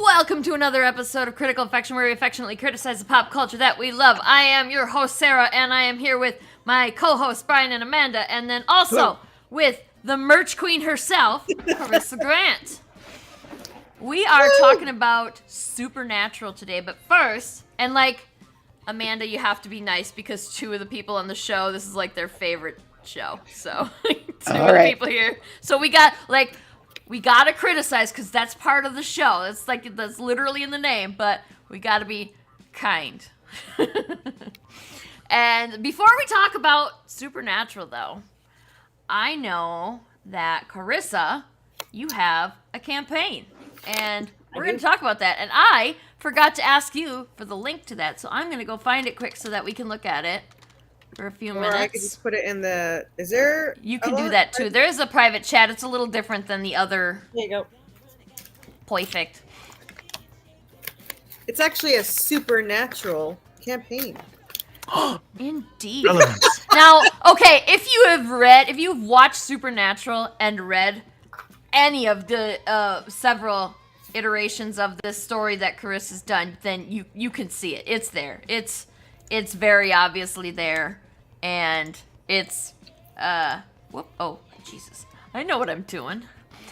Welcome to another episode of Critical Affection, where we affectionately criticize the pop culture that we love. I am your host, Sarah, and I am here with my co-hosts, Brian and Amanda, and then also with the merch queen herself, Corissa Grant. We are talking about Supernatural today, but first, and Amanda, you have to be nice because two of the people on the show, this is their favorite show, so two of the people here. So we gotta criticize because that's part of the show. That's literally in the name, but we gotta be kind. And before we talk about Supernatural, though, I know that Corissa, you have a campaign, and we're gonna talk about that. And I forgot to ask you for the link to that, so I'm gonna go find it quick so that we can look at it for a few minutes. Or I could just put it in the... Is there... You can do that, too. There is a private chat. It's a little different than the other... There you go. Perfect. It's actually a Supernatural campaign. Indeed. Now, okay, if you've watched Supernatural and read any of the several iterations of this story that Carissa's done, then you can see it. It's there. It's very obviously there. And it's, oh, Jesus. I know what I'm doing.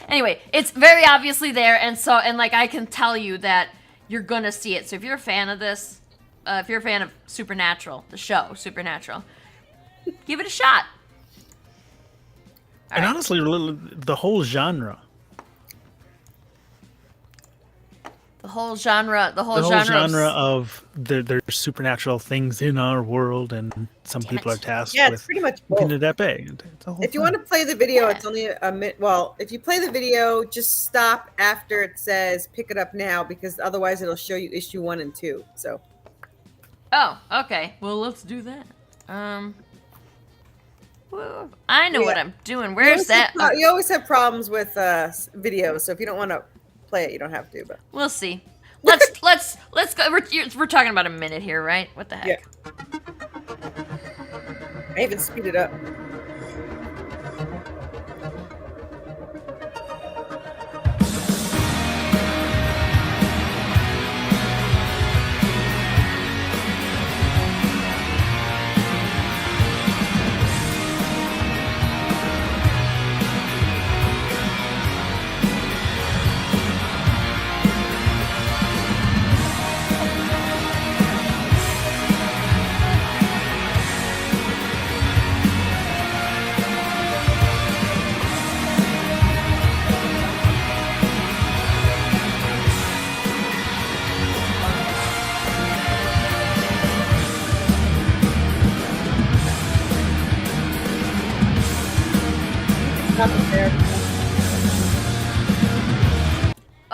Anyway, it's very obviously there, and I can tell you that you're gonna see it. So if you're a fan of this, if you're a fan of Supernatural, the show, Supernatural, give it a shot. And honestly, the whole genre. The whole genre of there's supernatural things in our world, and some people are tasked with. It's pretty much both. If you want to play the video, it's only a minute. Well, if you play the video, just stop after it says "pick it up now," because otherwise it'll show you issue 1 and 2. So. Oh, okay. Well, let's do that. I know what I'm doing. Where's that? You always have problems with videos, so if you don't want to play it, you don't have to, but we'll see. Let's go. We're talking about a minute here, right? What the heck? Yeah. I even speed it up.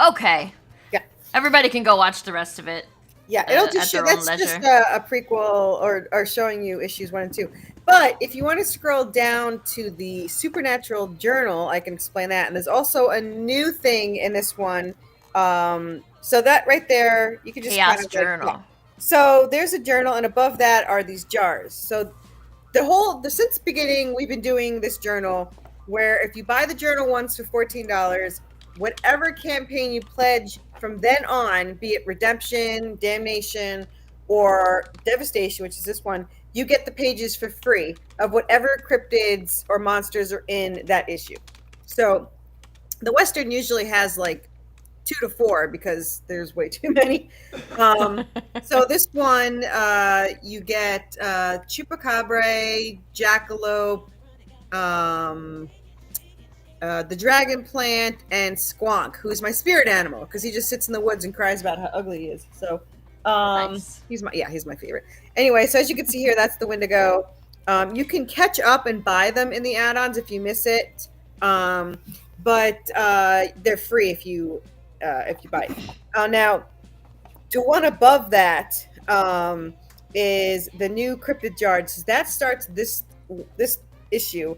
Okay. Yeah. Everybody can go watch the rest of it. Yeah, it'll just show. That's just a prequel or showing you issues 1 and 2. But if you want to scroll down to the Supernatural Journal, I can explain that. And there's also a new thing in this one. So that right there, you can just Chaos Journal. So there's a journal, and above that are these jars. So since the beginning, we've been doing this journal where if you buy the journal once for $14, whatever campaign you pledge from then on, be it Redemption, Damnation, or Devastation, which is this one, you get the pages for free of whatever cryptids or monsters are in that issue. So the Western usually has 2 to 4 because there's way too many. So this one, you get Chupacabra, Jackalope, the Dragon Plant, and Squonk, who's my spirit animal because he just sits in the woods and cries about how ugly he is. So nice. He's my favorite. Anyway, so as you can see here, that's the Wendigo. You can catch up and buy them in the add-ons if you miss it, but they're free if you buy it. Now, to one above that, is the new cryptid jars. That starts this issue,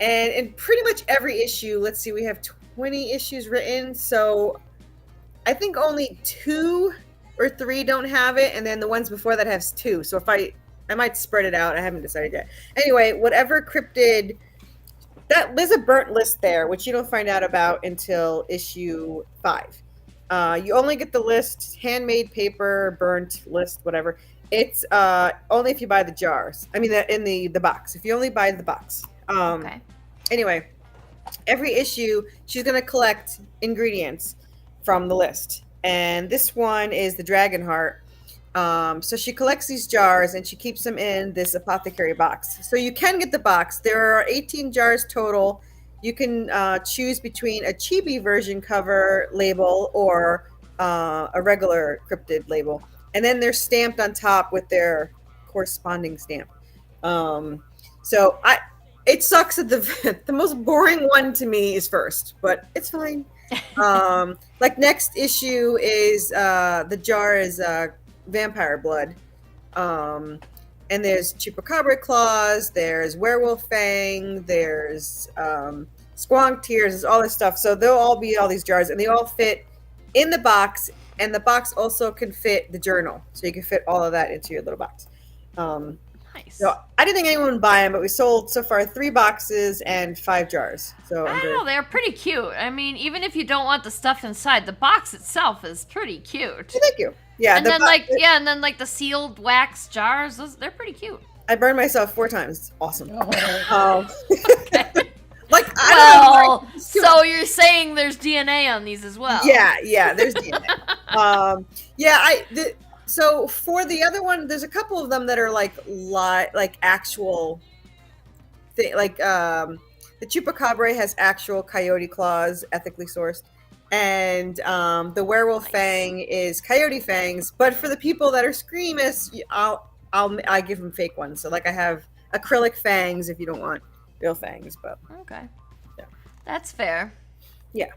and in pretty much every issue, let's see, we have 20 issues written, so I think only 2 or 3 don't have it, and then the ones before that has 2. So if I might spread it out. I haven't decided yet. Anyway, whatever cryptid, there's a burnt list there, which you don't find out about until issue 5. You only get the list, handmade paper, burnt list, whatever. It's only if you buy the jars. I mean, in the box. If you only buy the box. Okay. Anyway, every issue, she's going to collect ingredients from the list. And this one is the dragon heart. So she collects these jars and she keeps them in this apothecary box. So you can get the box. There are 18 jars total. You can choose between a chibi version cover label or a regular cryptid label. And then they're stamped on top with their corresponding stamp. It sucks that the most boring one to me is first, but it's fine. Like next issue is the jar is vampire blood. And there's chupacabra claws, there's werewolf fang, there's squonk tears, there's all this stuff. So they'll all be all these jars, and they all fit in the box, and the box also can fit the journal. So you can fit all of that into your little box. Nice. So I didn't think anyone would buy them, but we sold so far 3 boxes and 5 jars. So I don't know, they're pretty cute. I mean, even if you don't want the stuff inside, the box itself is pretty cute. Thank you. Yeah, and then like the sealed wax jars, they're pretty cute. I burned myself 4 times. It's awesome. Okay. Like I don't know. So you're saying there's DNA on these as well? Yeah, there's DNA. So for the other one, there's a couple of them that are like actual thing. Like the chupacabra has actual coyote claws, ethically sourced, and the werewolf fang is coyote fangs. But for the people that are squeamish, I give them fake ones. So like I have acrylic fangs if you don't want real fangs. But okay, yeah, that's fair. Yeah.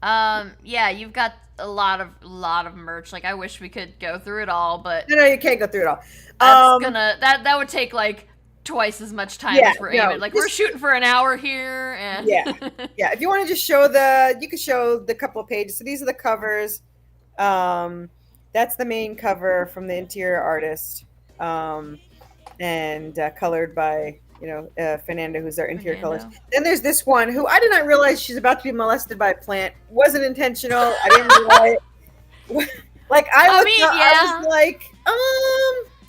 Yeah, you've got a lot of merch. Like I wish we could go through it all, but no, you can't go through it all. That would take like twice as much time as we're aiming. Like we're shooting for an hour here, and yeah. If you want to just show you can show the couple of pages. So these are the covers. That's the main cover from the interior artist, and colored by Fernanda, who's our interior colorist. Then there's this one who I did not realize she's about to be molested by a plant. Wasn't intentional. I didn't realize it. Like I was like,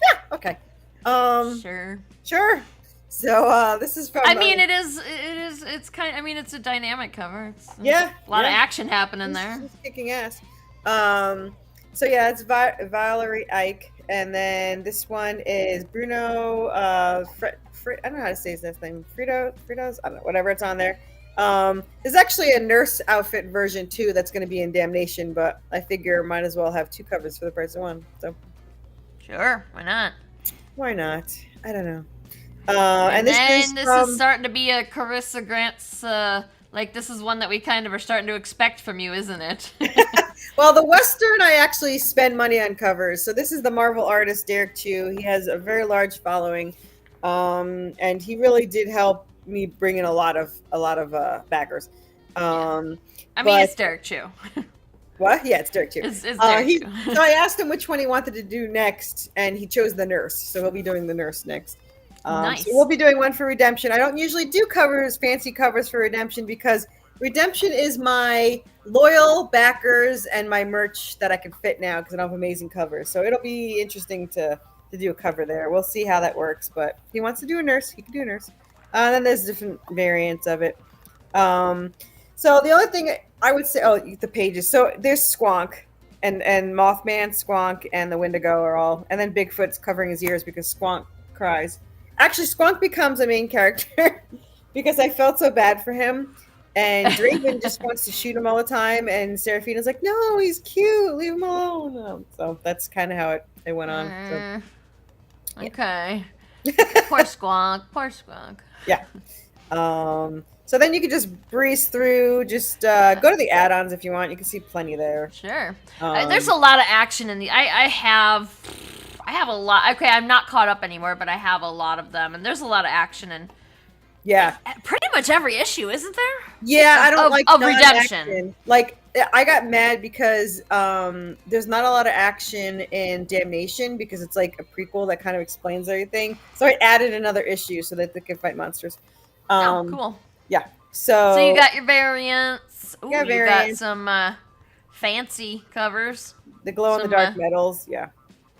yeah, okay. Sure. So this is from. I mean, it's kind. I mean, it's a dynamic cover. It's a lot of action happening there. It's kicking ass. So yeah, it's Valerie Ike, and then this one is Bruno. I don't know how to say his last name. Fritos. I don't know. Whatever, it's on there. There's actually a nurse outfit version too that's going to be in Damnation, but I figure might as well have 2 covers for the price of 1. So. Sure, why not? Why not? I don't know. And this is starting to be a Corissa Grant's. Like this is one that we kind of are starting to expect from you, isn't it? Well, the Western, I actually spend money on covers. So this is the Marvel artist Derek Chu. He has a very large following, and he really did help me bring in a lot of backers. I mean, it's Derek Chu. What? Yeah, it's Derek Chu. It's Derek Chu. So I asked him which one he wanted to do next, and he chose the nurse. So he'll be doing the nurse next. Nice. So we'll be doing one for Redemption. I don't usually do fancy covers for Redemption, because Redemption is my loyal backers and my merch that I can fit now because I don't have amazing covers. So it'll be interesting to do a cover there. We'll see how that works. But if he wants to do a nurse, he can do a nurse. Then there's different variants of it. So the other thing I would say, the pages. So there's Squonk and Mothman, Squonk, and the Wendigo are all, and then Bigfoot's covering his ears because Squonk cries. Actually, Squonk becomes a main character because I felt so bad for him. And Draven just wants to shoot him all the time. And Seraphina's like, no, he's cute. Leave him alone. So that's kind of how it went on. So, okay. Poor Squonk. Yeah. So then you can just breeze through. Just go to the add-ons if you want. You can see plenty there. Sure. There's a lot of action in the. I I have a lot. Okay, I'm not caught up anymore, but I have a lot of them, and there's a lot of action and Yeah. pretty much every issue, isn't there? Yeah, I don't Of- like of non-action. redemption. Like, I got mad because there's not a lot of action in Damnation because it's like a prequel that kind of explains everything. So I added another issue so that they can fight monsters. Oh, cool. Yeah. So So you got your variants. Ooh, Yeah, you got variants. some fancy covers. the glow in the some, dark metals. Yeah.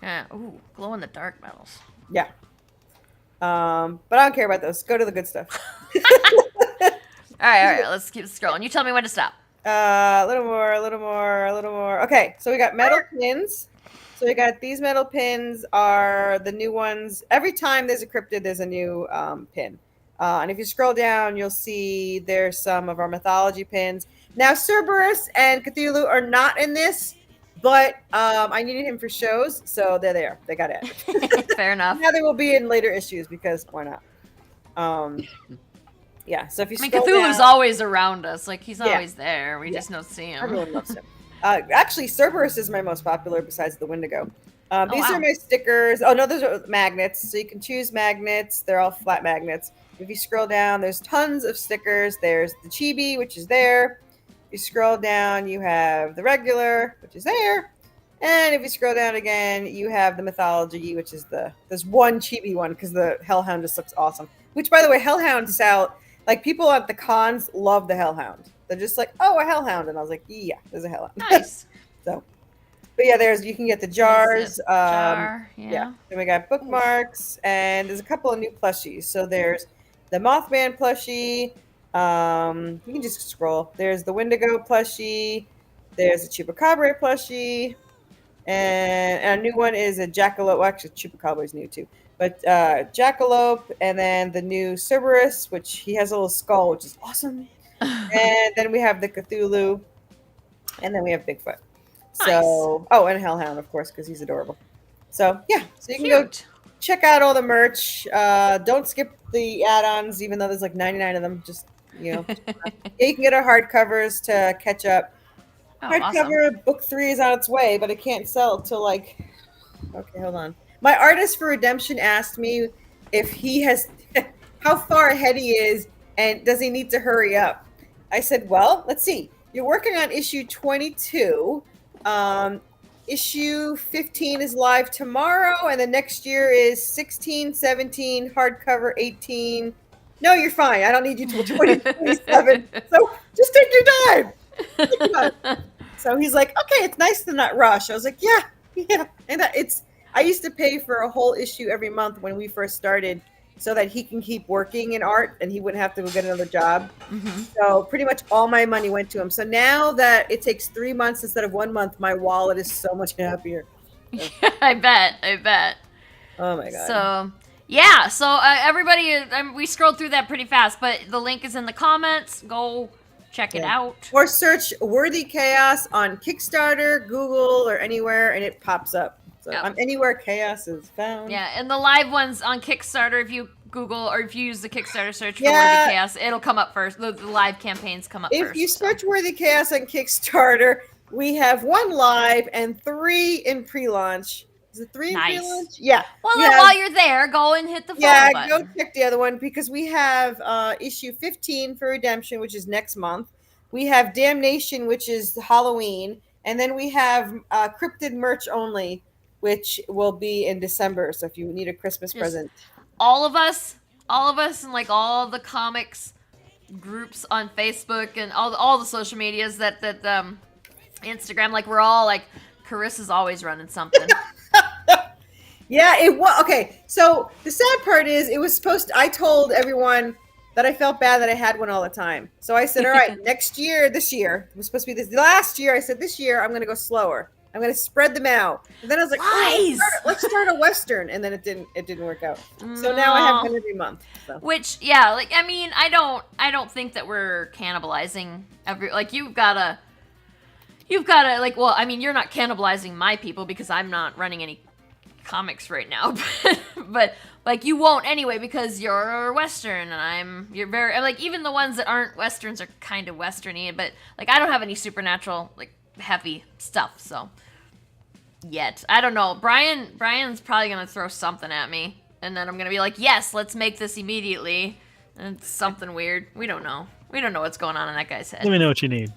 Yeah. Ooh, glow in the dark metals. Yeah. But I don't care about those. Go to the good stuff. All right. Let's keep scrolling. You tell me when to stop. A little more. Okay, so we got metal pins. So we got these metal pins are the new ones. Every time there's a cryptid, there's a new pin. And if you scroll down, you'll see there's some of our mythology pins. Now, Cerberus and Cthulhu are not in this, but I needed him for shows, so they're there. They got it. Fair enough. Now they will be in later issues because why not? Yeah. So if you I mean, scroll Cthulhu's down, always around us. Like, he's Yeah. always there. We Yeah. just don't see him. everyone loves him. Actually, Cerberus is my most popular besides the Wendigo. These wow. are my stickers. Oh no, those are magnets. So you can choose magnets. They're all flat magnets. If you scroll down, there's tons of stickers. There's the chibi, which is there. If you scroll down, you have the regular, which is there. And if you scroll down again, you have the mythology, which is there's one chibi one because the Hellhound just looks awesome. Which, by the way, Hellhound is out. Like, people at the cons love the Hellhound. They're just like, oh, a Hellhound. And I was like, yeah, there's a Hellhound. Nice. So, but yeah, you can get the jars. Jar. Yeah. Then we got bookmarks, and there's a couple of new plushies. So there's the Mothman plushie. You can just scroll. There's the Wendigo plushie. There's a Chupacabra plushie. And a new one is a Jackalope. Well, actually, Chupacabra is new too. But Jackalope, and then the new Cerberus, which he has a little skull, which is awesome. And then we have the Cthulhu, and then we have Bigfoot. So, oh, and Hellhound, of course, because he's adorable. So, yeah, so you can go Cute. check out all the merch. Don't skip the add-ons, even though there's like 99 of them. Just, yeah, you can get our hardcovers to catch up. Oh, Hardcover book 3 is on its way, but it can't sell till like. Okay, hold on. My artist for Redemption asked me if he has how far ahead he is and does he need to hurry up. I said, well, let's see. You're working on issue 22. Issue 15 is live tomorrow, and the next year is 16, 17, hardcover 18. No, you're fine. I don't need you till 2027. So just take your time. Take your time. So he's like, okay, it's nice to not rush. I was like, yeah. And I used to pay for a whole issue every month when we first started so that he can keep working in art and he wouldn't have to go get another job. Mm-hmm. So pretty much all my money went to him. So now that it takes 3 months instead of 1 month, my wallet is so much happier. So, I bet. oh my God. So, yeah. So, everybody, we scrolled through that pretty fast, but the link is in the comments. Go check it out. Or search Worthy Chaos on Kickstarter, Google, or anywhere, and it pops up. So Yep. I'm anywhere chaos is found. Yeah, and the live ones on Kickstarter, if you Google or if you use the Kickstarter search for Yeah. Worthy Chaos, it'll come up first. The live campaigns come up first. If you search Worthy Chaos on Kickstarter, we have 1 live and 3 in pre-launch. Is it 3 Nice. in pre-launch? Yeah. Well, We then have- while you're there, go and hit the follow Yeah, button. go check the other one because we have issue 15 for Redemption, which is next month. We have Damnation, which is Halloween. And then we have Cryptid merch only, which will be in December. So if you need a Christmas present. All of us, and like all the comics groups on Facebook and all the social medias that Instagram, like we're all like, Carissa's always running something. Yeah, it was okay. So the sad part is, it was supposed to. I told everyone that I felt bad that I had one all the time. So I said, all right, this year, it was supposed to be this last year. I said, this year I'm going to go slower. I'm going to spread them out. And then I was like, Lies! let's start a Western. And then it didn't work out. So now I have one every month. So. Which, yeah, like, I mean, I don't think that we're cannibalizing like, you've gotta, like, well, I mean, you're not cannibalizing my people because I'm not running any comics right now, but like, you won't anyway because you're Western and you're very, like, even the ones that aren't Westerns are kind of Westerny, but, like, I don't have any supernatural, like, heavy stuff, so. yet. I don't know. Brian's probably gonna throw something at me, and then I'm gonna be like, yes, let's make this immediately. And it's something weird. We don't know. We don't know what's going on in that guy's head. Let me know what you need.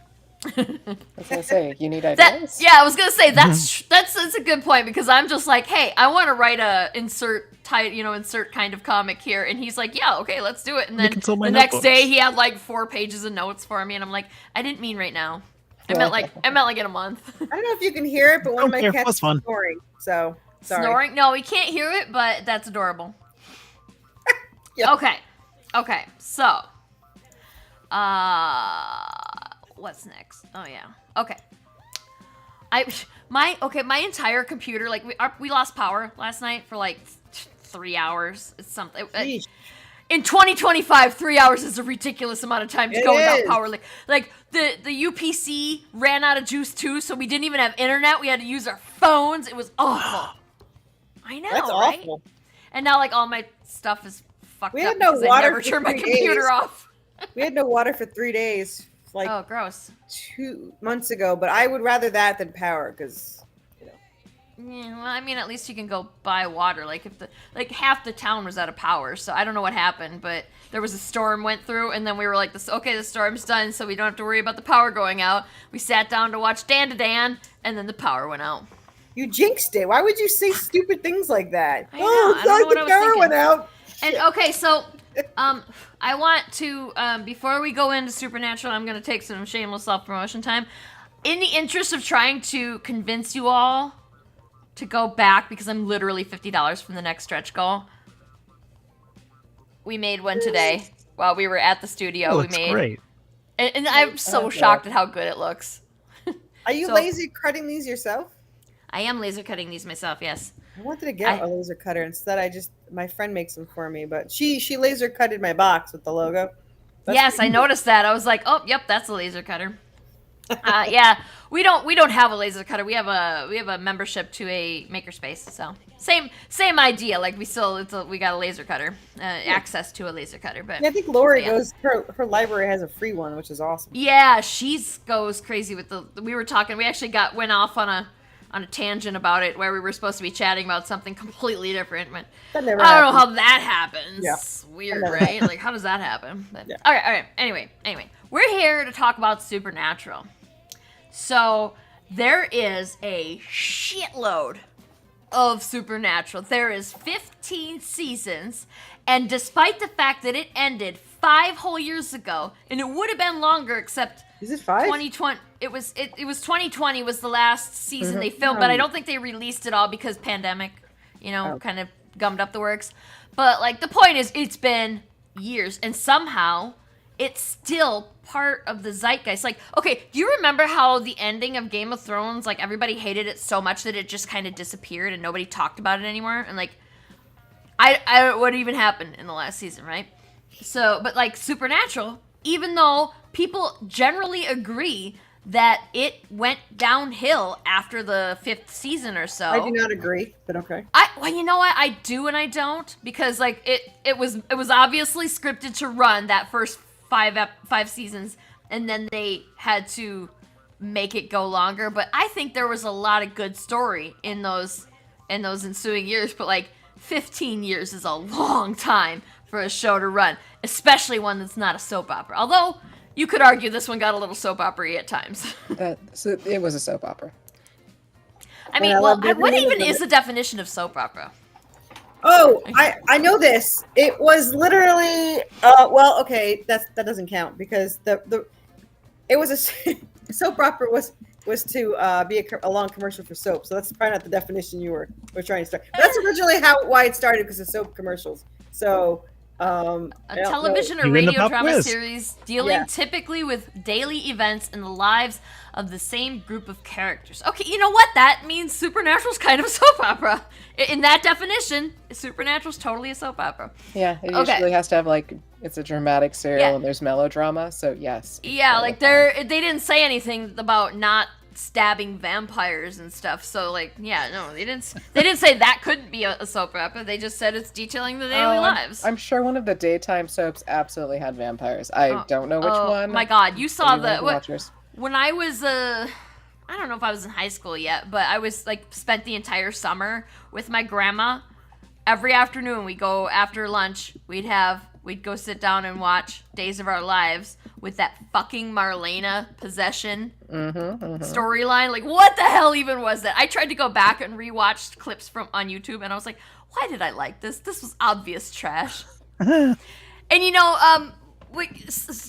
I was gonna say, you need ideas. Yeah, I was gonna say that's a good point, because I'm just like, hey, I want to write a insert kind of comic here, and he's like, yeah, okay, let's do it. And then the next day he had like 4 pages of notes for me, and I'm like, I didn't mean right now. I meant like in a month. I don't know if you can hear it, but one of my cats is snoring. So sorry. Snoring? No, we can't hear it, but that's adorable. Yep. Okay. So, what's next? Oh yeah. Okay. My entire computer, like we lost power last night for like 3 hours. It's something. In 2025, 3 hours is a ridiculous amount of time to go without power. Like the UPC ran out of juice too, so we didn't even have internet. We had to use our phones. It was awful. I know, That's right? awful. And now like all my stuff is fucked We up had no because water I never for turned my 3 computer days. off. We had no water for 3 days, like Oh, gross. 2 months ago. But I would rather that than power, because Yeah, well, I mean, at least you can go buy water. Like if half the town was out of power, so I don't know what happened, but there was a storm went through, and then we were like, the storm's done, so we don't have to worry about the power going out. We sat down to watch Dan to Dan, and then the power went out. you jinxed it. Why would you say stupid things like that? I know, I don't know what I was the power thinking. went out. And okay, so I want to before we go into Supernatural, I'm gonna take some shameless self-promotion time. In the interest of trying to convince you all to go back, because I'm literally $50 from the next stretch goal. We made one today while we were at the studio. Oh, We it's made, great. and I'm so shocked at how good it looks. Are you So- laser cutting these yourself? I am laser cutting these myself. Yes. I wanted to get a laser cutter. Instead, my friend makes them for me, but she laser cutted my box with the logo. That's Yes, I pretty noticed that. I was like, oh, yep, that's a laser cutter. Yeah, we don't have a laser cutter. We have a membership to a makerspace, so same idea. Like we got a laser cutter, access to a laser cutter. But Yeah, I think Lori yeah. goes. Her library has a free one, which is awesome. Yeah, she goes crazy with we were talking. We actually went off on a tangent about it, where we were supposed to be chatting about something completely different. But That never I don't know happens. how that happens. Yeah. Weird, That never right? Like, how does that happen? But, Yeah. all right. Anyway, we're here to talk about Supernatural. So there is a shitload of Supernatural. There is 15 seasons, and despite the fact that it ended 5 whole years ago, and it would have been longer, except Is it 5? 2020. It was 2020 was the last season they filmed, but I don't think they released it all because pandemic, kind of gummed up the works. But like the point is, it's been years, and somehow it's still part of the zeitgeist. Like, okay, do you remember how the ending of Game of Thrones, like everybody hated it so much that it just kind of disappeared and nobody talked about it anymore? And like, I don't know what even happened in the last season, right? So, but like Supernatural, even though people generally agree that it went downhill after the 5th season or so. I do not agree, but okay. Well, you know what? I do and I don't, because like it was obviously scripted to run that first 5 seasons, and then they had to make it go longer. But I think there was a lot of good story in those ensuing years. But like 15 years is a long time for a show to run, especially one that's not a soap opera. Although you could argue this one got a little soap opera-y at times. So it was a soap opera. I mean, I well, loved every what minute even of is it. the definition of soap opera? Oh, I know this. It was literally well, okay, that doesn't count, because it was a soap opera was to be a long commercial for soap. So that's probably not the definition you were trying to start. But that's originally why it started, because of soap commercials. So A television or You win the radio pop drama quiz. series dealing Yeah. typically with daily events in the lives of the same group of characters. Okay, you know what? That means Supernatural's kind of a soap opera. In that definition, Supernatural's totally a soap opera. Yeah, it Okay. usually has to have it's a dramatic serial Yeah. and there's melodrama. So yes. Yeah, like they didn't say anything about not stabbing vampires and stuff. So like, yeah, no, they didn't say that couldn't be a soap opera. They just said it's detailing the daily lives. I'm sure one of the daytime soaps absolutely had vampires. I don't know which one. My God, you saw Maybe one of the Watchers. when I was I don't know if I was in high school yet, but I was like spent the entire summer with my grandma. Every afternoon we go after lunch, we'd go sit down and watch Days of Our Lives with that fucking Marlena possession storyline. Like, what the hell even was that? I tried to go back and rewatch clips from on YouTube, and I was like, why did I like this? This was obvious trash. And you know,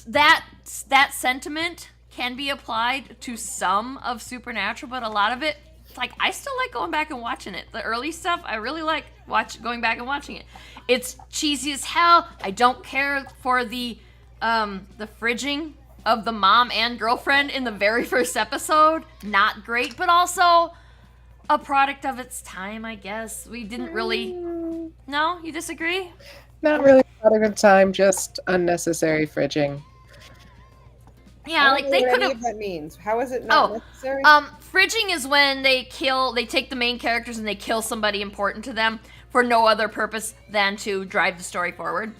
that sentiment can be applied to some of Supernatural, but a lot of it, like, I still like going back and watching it. The early stuff, I really like going back and watching it. It's cheesy as hell. I don't care for the fridging of the mom and girlfriend in the very first episode. Not great, but also a product of its time, I guess. We didn't really... No? You disagree? Not really a product of time, just unnecessary fridging. Yeah, like they could have. That means how is it not necessary? Fridging is when they take the main characters and they kill somebody important to them for no other purpose than to drive the story forward.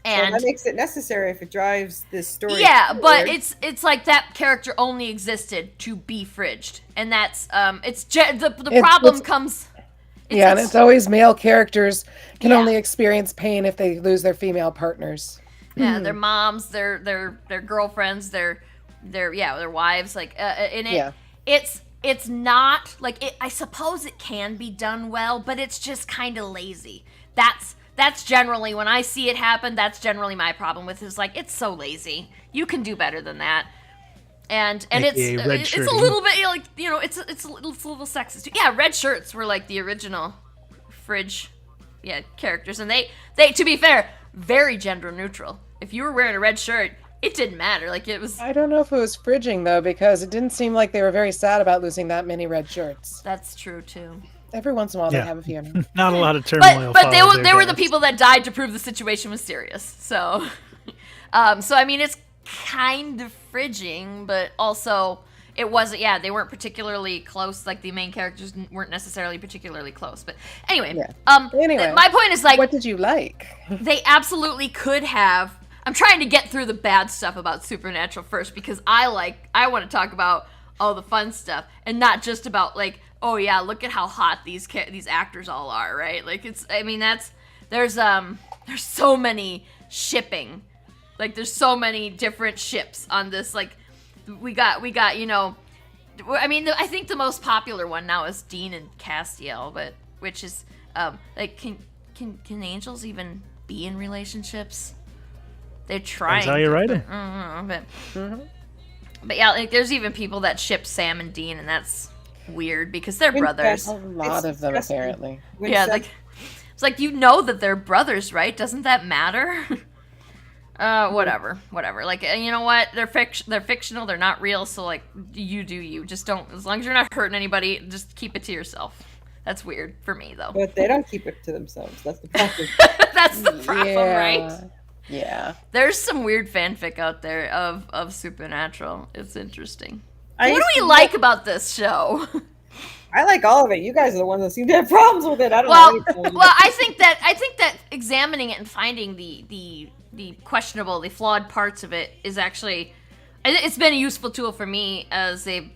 And so that makes it necessary if it drives this story. Yeah, forward. but it's like that character only existed to be fridged, and that's the problem comes. And it's always male characters can only experience pain if they lose their female partners. Yeah, their moms, their girlfriends, their wives, like, and it's not like it. I suppose it can be done well, but it's just kind of lazy. That's generally when I see it happen. That's generally my problem with it. Is like, it's so lazy. You can do better than that. And it's a little bit like, you know, it's a little sexist. Yeah, red shirts were like the original fridge, characters, and they to be fair, very gender neutral. If you were wearing a red shirt, it didn't matter. Like, it was. I don't know if it was fridging though, because it didn't seem like they were very sad about losing that many red shirts. That's true too. Every once in a while, they have a few. Not a lot of turmoil. But they were the people that died to prove the situation was serious. So, so I mean, it's kind of fridging, but also it wasn't. Yeah, they weren't particularly close. Like, the main characters weren't necessarily particularly close. But anyway, my point is, like, what did you like? They absolutely could have. I'm trying to get through the bad stuff about Supernatural first, because I want to talk about all the fun stuff and not just about, like, oh yeah, look at how hot these actors all are, right? Like, there's so many shipping, like, there's so many different ships on this. Like, we got you know, I mean, I think the most popular one now is Dean and Castiel, but which is like, can angels even be in relationships? They're trying. That's how you write them. But yeah, like, there's even people that ship Sam and Dean, and that's weird because they're brothers. A lot of them, apparently. Yeah, like, it's like, you know that they're brothers, right? Doesn't that matter? Whatever. Like, you know what? They're fictional. They're not real. So, like, you just don't. As long as you're not hurting anybody, just keep it to yourself. That's weird for me, though. But they don't keep it to themselves. That's the problem. That's the problem, right? Yeah. There's some weird fanfic out there of Supernatural. It's interesting. What do we like about this show? I like all of it. You guys are the ones that seem to have problems with it. I don't know. Well, I think that examining it and finding the questionable, the flawed parts of it is actually, it's been a useful tool for me as a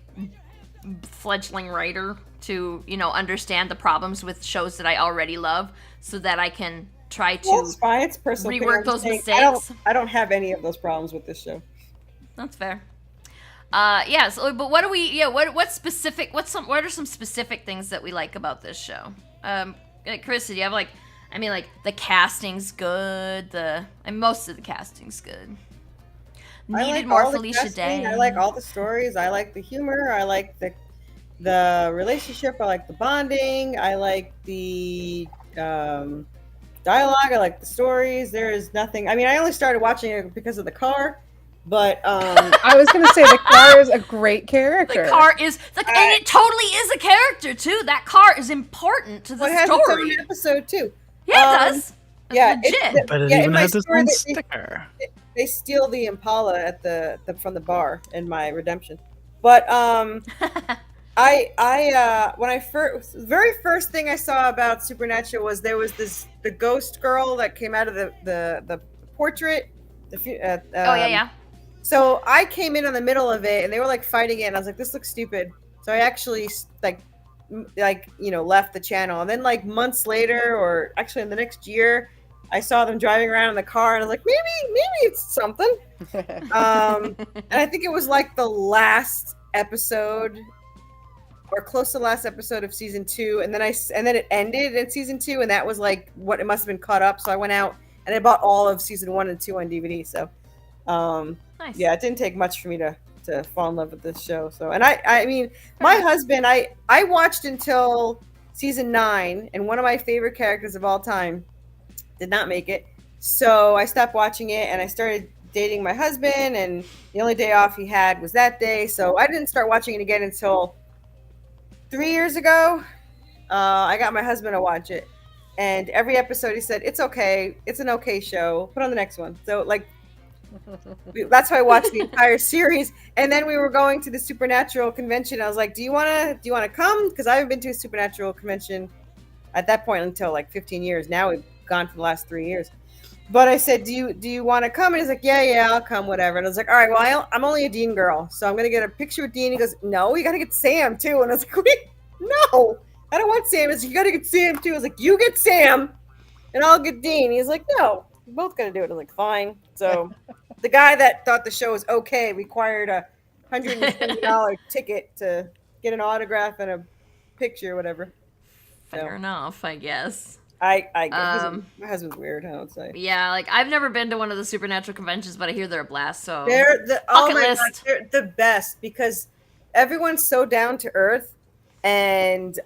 fledgling writer to, you know, understand the problems with shows that I already love, so that I can try to it's fine. It's personal rework those mistakes. I don't have any of those problems with this show. That's fair. Yeah. So, but what do we? Yeah. What specific? What are some specific things that we like about this show? Like, Carissa, do you have, like? I mean, like, the casting's good. Most of the casting's good. Needed more Felicia Day. I like all the stories. I like the humor. I like the relationship. I like the bonding. I like the dialogue. I like the stories. There is nothing. I mean, I only started watching it because of the car, but I was gonna say the car is a great character. The car is and it totally is a character too. That car is important to the story. It has its own episode too. Yeah, it does. That's legit. But it even has its own sticker. They steal the Impala at from the bar in my redemption, but very first thing I saw about Supernatural was there was the ghost girl that came out of the portrait. So I came in the middle of it, and they were like fighting it, and I was like, "This looks stupid." So I actually left the channel, and then like months later, or actually in the next year, I saw them driving around in the car, and I was like, maybe it's something. And I think it was like the last episode, or close to the last episode of season 2, and then it ended in season 2, and that was like what it must have been caught up. So I went out and I bought all of season 1 and 2 on DVD. So, Nice. yeah, it didn't take much for me to fall in love with this show. So, and I mean, my husband, I watched until season 9, and one of my favorite characters of all time did not make it. So I stopped watching it, and I started dating my husband, and the only day off he had was that day. So I didn't start watching it again until 3 years ago. I got my husband to watch it, and every episode he said, "It's okay. It's an okay show. Put on the next one." So like, that's why I watched the entire series. And then we were going to the Supernatural convention. I was like, "Do you wanna come?" Because I haven't been to a Supernatural convention at that point until like 15 years. Now we've gone for the last 3 years. But I said, "Do you want to come?" And he's like, "Yeah, I'll come, whatever." And I was like, "All right, well, I'm only a Dean girl, so I'm gonna get a picture with Dean." He goes, "No, you gotta get Sam too." And I was like, "Wait, no, I don't want Sam." He's like, "You gotta get Sam too." I was like, "You get Sam, and I'll get Dean." He's like, "No, we're both gonna do it." I was like, "Fine." So the guy that thought the show was okay required a $120 ticket to get an autograph and a picture or whatever. Fair enough, I guess. I my husband's weird, I would say. Yeah, like I've never been to one of the Supernatural conventions, but I hear they're a blast. So They're Bucket list. God, they're the best because everyone's so down to earth, and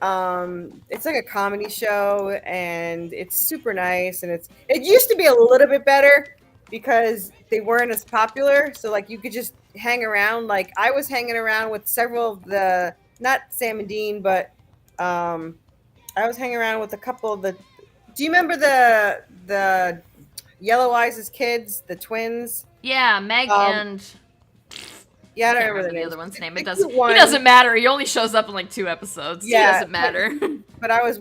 it's like a comedy show, and it's super nice, and it used to be a little bit better because they weren't as popular, so like you could just hang around. Like I was hanging around with several of the, not Sam and Dean, but I was hanging around with a couple of the. Do you remember the Yellow Eyes' kids, the twins? Yeah, Meg and Yeah, I don't can't remember the the other one's name. It The doesn't. cute one. It doesn't matter. He only shows up in like 2 episodes. Yeah, It doesn't matter. But I was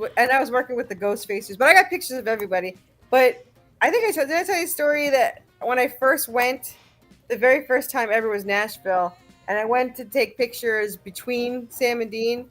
working with the ghost faces, but I got pictures of everybody. But I think did I tell you a story that when I first went, the very first time ever was Nashville, and I went to take pictures between Sam and Dean,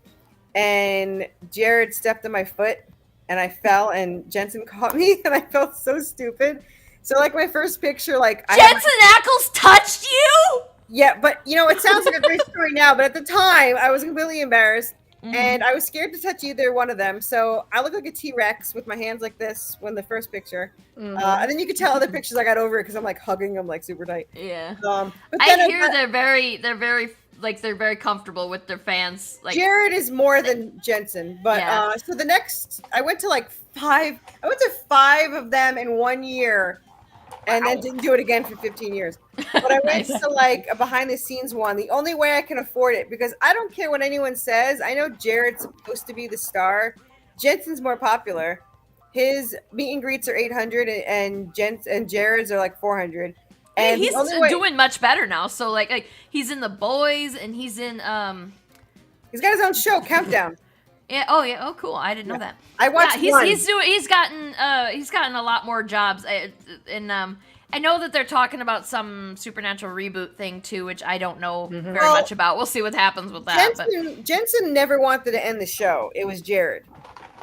and Jared stepped on my foot, and I fell, and Jensen caught me, and I felt so stupid. So like my first picture, like Jensen Ackles touched you. yeah, but it sounds like a great story now, but at the time I was completely embarrassed. And I was scared to touch either one of them. So I look like a T-Rex with my hands like this when the first picture. And then you could tell other pictures I got over it because I'm like hugging them like super tight. Yeah. But I then hear they're very comfortable with their fans. Like Jared is more than Jensen. But Yeah. so the next, I went to 5 of them in 1 year. And then didn't do it again for 15 years. But I went to like a behind the scenes one. The only way I can afford it, because I don't care what anyone says. I know Jared's supposed to be the star. Jensen's more popular. His meet and greets are 800, and Jared's are like 400. And he's the only way, doing much better now. So like he's in The Boys, and he's in he's got his own show, Countdown. Yeah. Oh yeah. Oh cool. I didn't know that. I watched Yeah, one. he's gotten a lot more jobs. And I know that they're talking about some Supernatural reboot thing too, which I don't know very much about. We'll see what happens with that. Jensen never wanted to end the show. It was Jared.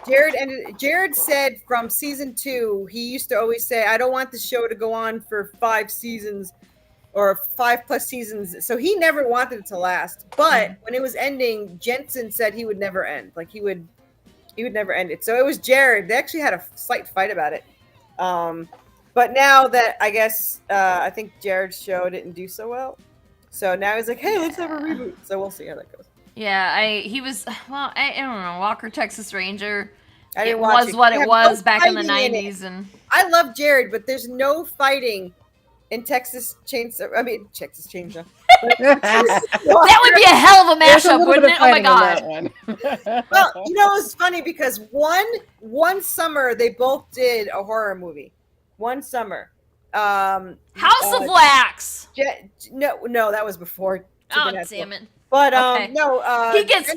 Jared said from season 2, he used to always say, "I don't want the show to go on for 5 seasons or 5+ seasons." So he never wanted it to last. But when it was ending, Jensen said he would never end. Like he would never end it. So it was Jared. They actually had a slight fight about it. But now that I guess I think Jared's show didn't do so well, so now he's like, "Hey, let's have a reboot." So we'll see how that goes. Yeah, I don't know. Walker Texas Ranger. I didn't It watch was it. what They it have was no back in the fighting in it. 90s, and I love Jared, but there's no fighting in Texas Chainsaw. Texas Chainsaw. that would be a hell of a There's a mashup, little wouldn't bit it? of Oh my fighting in god. that one. Well, it's funny because one summer they both did a horror movie. One summer. House of Wax. No, that was before. Oh Supernatural. damn it. But Okay. no. He gets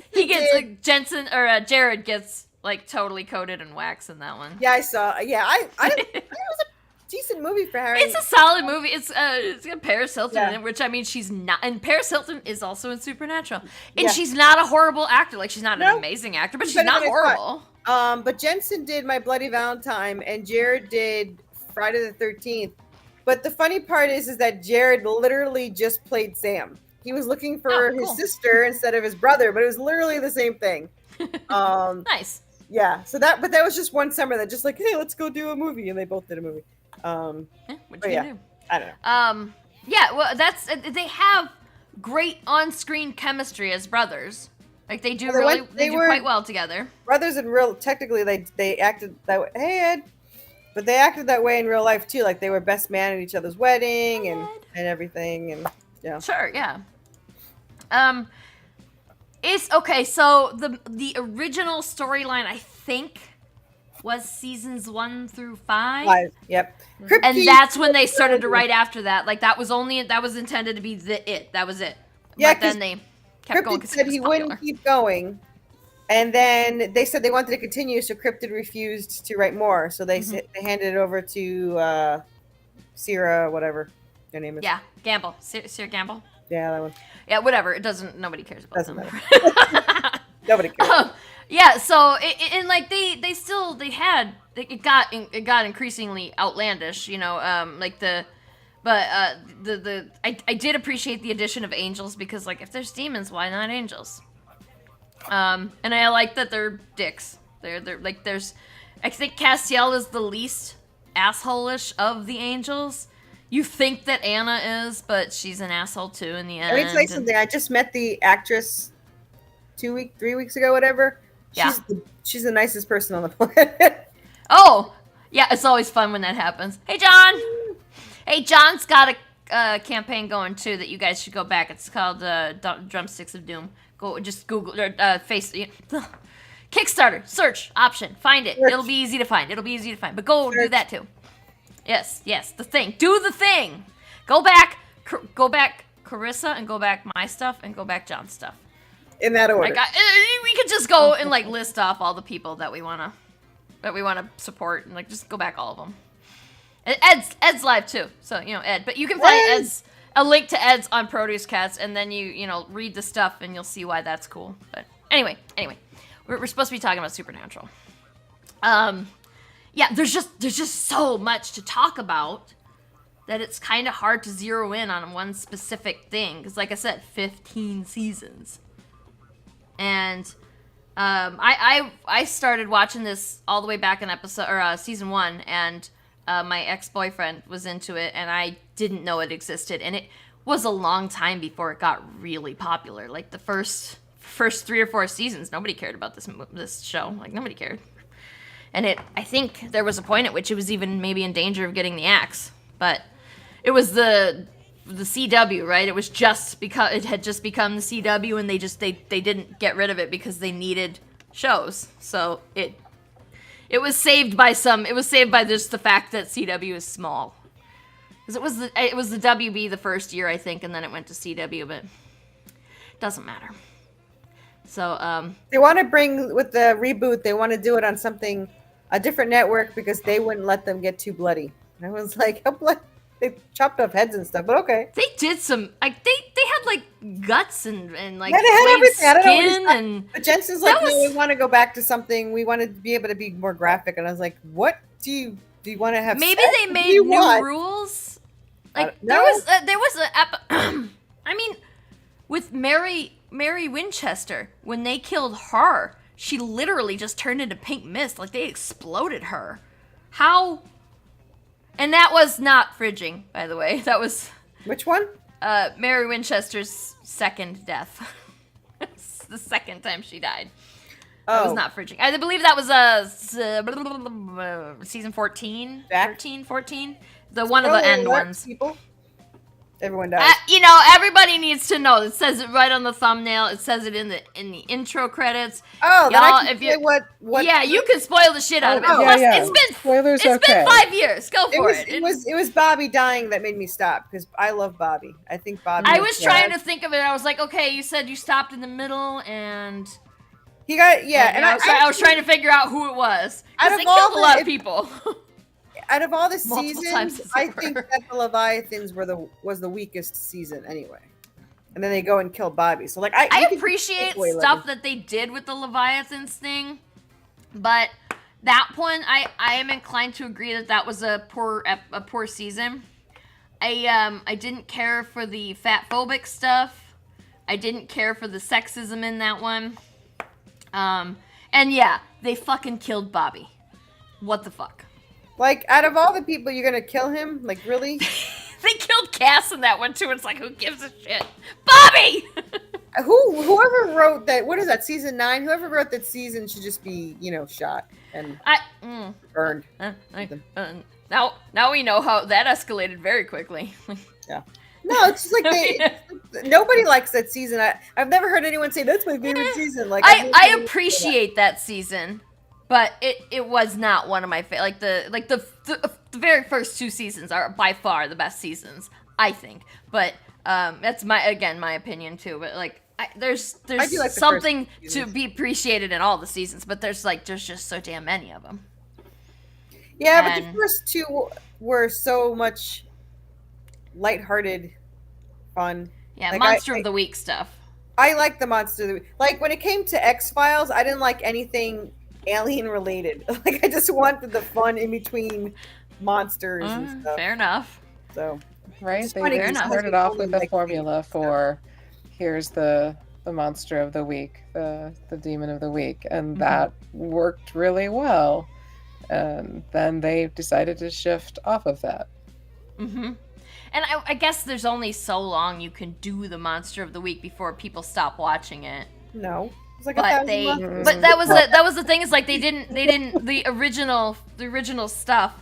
did- Jensen or Jared gets like totally coated in wax in that one. Yeah, I saw. Yeah, I was decent movie for Harry. It's a solid movie. It's got Paris Hilton in Yeah. it, which I mean, she's not, and Paris Hilton is also in Supernatural, and Yeah. she's not a horrible actor. Like she's not an No. amazing actor, but she's But not it's horrible. But Jensen did My Bloody Valentine, and Jared did Friday the 13th. But the funny part is that Jared literally just played Sam. He was looking for Oh, cool. his sister instead of his brother, but it was literally the same thing. Nice. Yeah. So that was just one summer that just like, hey, let's go do a movie, and they both did a movie. What But you yeah. gonna do? I don't know. Yeah, well, they have great on-screen chemistry as brothers. Like they do Well, they do were quite well together. brothers in real. Technically, they acted that way. Hey, Ed. But they acted that way in real life too. Like they were best man at each other's wedding and everything. And yeah. Sure, yeah. It's okay. So the original storyline, I think, was seasons 1 through 5. 5. Yep. And that's when they started to write after that. Like that was intended to be it. That was it. Yeah, But then they kept going Cryptid because said it he was popular. wouldn't keep going, and then they said they wanted to continue, so Cryptid refused to write more. So they they handed it over to Sierra, whatever her name is. Yeah, Gamble, Sir Gamble. Yeah, that one. Yeah, whatever. It doesn't. Nobody cares about Doesn't them. matter. Nobody cares. Yeah. So and like it got increasingly outlandish. You know, I did appreciate the addition of angels because like if there's demons, why not angels? And I like that they're dicks. They're like I think Castiel is the least asshole-ish of the angels. You think that Anna is, but she's an asshole too in the end. Let me tell you something. I just met the actress 3 weeks ago, whatever. Yeah. She's the nicest person on the planet. Oh, yeah, it's always fun when that happens. Hey, John. Hey, John's got a campaign going too that you guys should go back. It's called Drumsticks of Doom. Go just Google Kickstarter, search option, find it. Search. It'll be easy to find. But go do that too. Yes, the thing. Do the thing. Go back, Corissa, and go back my stuff, and go back John's stuff. In that order. We could just go and like list off all the people that we wanna support, and like just go back all of them. And Ed's live too, so you know Ed. But you can find a link to Ed's on Produce Cats, and then you read the stuff, and you'll see why that's cool. But anyway, we're supposed to be talking about Supernatural. Yeah, there's just so much to talk about that it's kind of hard to zero in on one specific thing. Because like I said, 15 seasons. And I started watching this all the way back in season 1, and my ex-boyfriend was into it, and I didn't know it existed. And it was a long time before it got really popular. Like the first 3 or 4 seasons, nobody cared about this show. Like nobody cared. And I think there was a point at which it was even maybe in danger of getting the axe. But it was the CW, right? It was just because it had just become the CW, and they didn't get rid of it because they needed shows. So it was saved by just the fact that CW is small. Because it was the WB the first year, I think, and then it went to CW, but it doesn't matter. So they want to bring with the reboot. They want to do it on a different network because they wouldn't let them get too bloody. And I was like, how bloody? They chopped off heads and stuff, but okay. They did some like they had like guts and like yeah, they had everything. I don't know what skin it's and but Jensen's like, no, we want to go back to something. We want to be able to be more graphic. And I was like, what do you want to have? maybe sex? they What do made you new want? rules. Like no. there was a I mean, with Mary Winchester, when they killed her, she literally just turned into pink mist. Like they exploded her. How? And that was not fridging, by the way. That was Which one? Mary Winchester's second death. The second time she died. That was not fridging. I believe that was season 14, Back? 13, 14. The one of the end alert, ones. People. Everyone dies. Everybody needs to know. It says it right on the thumbnail. It says it in the intro credits. Oh, then Y'all, I can if say you what? yeah, you can spoil the shit out of it. Oh, Plus, yeah. it's Spoilers been okay. 5 years. Go It for was, it. it was Bobby dying that made me stop because I love Bobby. I think Bobby. I was trying to think of it. I was like, okay, you said you stopped in the middle, and He got I was trying to figure out who it was Out because of they all killed a the- lot of people. out of all the Multiple times seasons, is I over. think that the Leviathans was the weakest season anyway. And then they go and kill Bobby. So like I we can appreciate take away stuff Levi. that they did with the Leviathans thing, but that one, I am inclined to agree that was a poor season. I didn't care for the fat phobic stuff. I didn't care for the sexism in that one. And yeah, they fucking killed Bobby. What the fuck? Like out of all the people, you're gonna kill him? Like really? They killed Cass in that one too. It's like, who gives a shit? Bobby! Whoever wrote that? What is that? Season 9. Whoever wrote that season should just be, shot and burned. Now we know how that escalated very quickly. Yeah. No, it's just like nobody likes that season. I've never heard anyone say that's my favorite season. Like I appreciate that season, but it was not one of my favorite. The very first 2 seasons are by far the best seasons, I think. But that's my opinion too. But like there's like something to be appreciated in all the seasons, but there's just so damn many of them. Yeah, but the first 2 were so much lighthearted fun. Yeah, like Monster of the Week stuff. I like the Monster of the Week. Like when it came to X-Files, I didn't like anything alien related. Like I just wanted the fun in between monsters and stuff. Fair enough. So Right? It's They funny, really it's started like off with a like- formula for here's the monster of the week, the demon of the week, and that worked really well. And then they decided to shift off of that. Mm-hmm. And I guess there's only so long you can do the Monster of the Week before people stop watching it. no. It's like But 1,000 monsters. but that was the thing is like they didn't the original stuff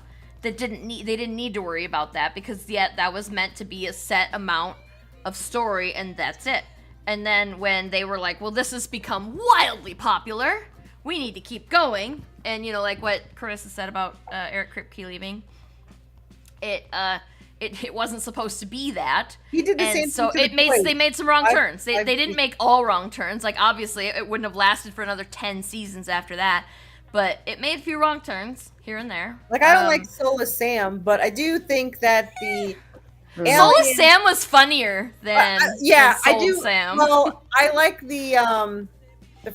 they didn't need to worry about that because that was meant to be a set amount of story and that's it. And then when they were like, well, this has become wildly popular, we need to keep going. And like what Corissa said about Eric Kripke leaving, it wasn't supposed to be that. He did the same so thing to it the made Blade. they made some wrong turns. They I've- didn't make all wrong turns. Like obviously it wouldn't have lasted for another 10 seasons after that, but it made a few wrong turns here and there. Like I don't like Soulless Sam, but I do think that the Soulless alien- Sam was funnier than yeah, than I Soul do. Sam. Well, I like the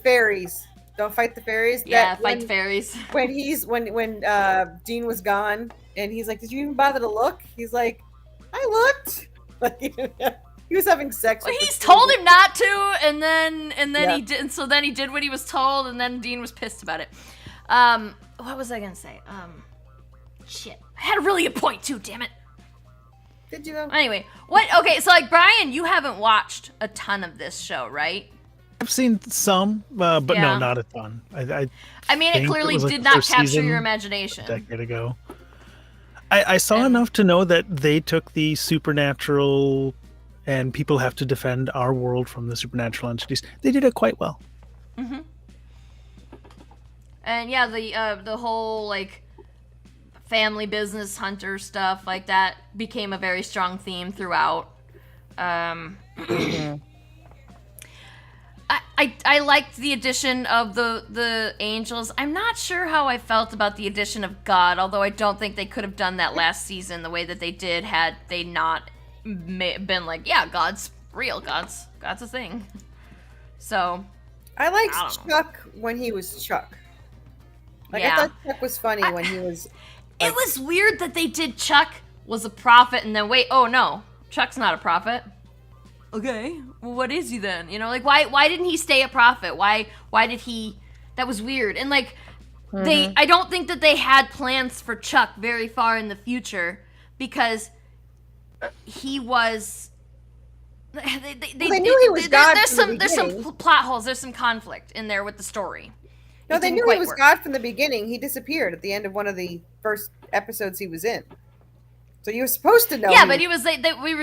fairies. Don't fight the fairies. Yeah, That fight when- fairies. when Dean was gone and he's like, did you even bother to look? He's like, I looked. Like he was having sex. Well, with he's the told baby. him not to, and then Yeah. he did, and so then he did what he was told, and then Dean was pissed about it. What was I gonna say? Shit, I had a really good point too. Damn it. Did you know? Anyway, what? Okay, so like Brian, you haven't watched a ton of this show, right? I've seen some, but Yeah. no, not a ton. I mean, it think clearly it was, like, did the not first capture season, your a imagination. decade ago. I saw And- enough to know that they took the supernatural and people have to defend our world from the supernatural entities. They did it quite well. And yeah, the whole like family business hunter stuff like that became a very strong theme throughout. I liked the addition of the angels. I'm not sure how I felt about the addition of God, although I don't think they could have done that last season the way that they did had they not been like, yeah, God's real, God's a thing. So I liked I don't know. Chuck when he was Chuck. Like Yeah. I thought Chuck was funny when he was. it was weird that they did Chuck was a prophet and then wait, oh no, Chuck's not a prophet. Okay, well, what is he then? Like why didn't he stay a prophet? Why did he? That was weird. And like I don't think that they had plans for Chuck very far in the future because he was. They knew he was God There's from the there's some beginning. plot holes. There's some conflict in there with the story. No, It they didn't knew he quite was work. God from the beginning. He disappeared at the end of one of the first episodes he was in. So you were supposed to know. Yeah, him. but he was. We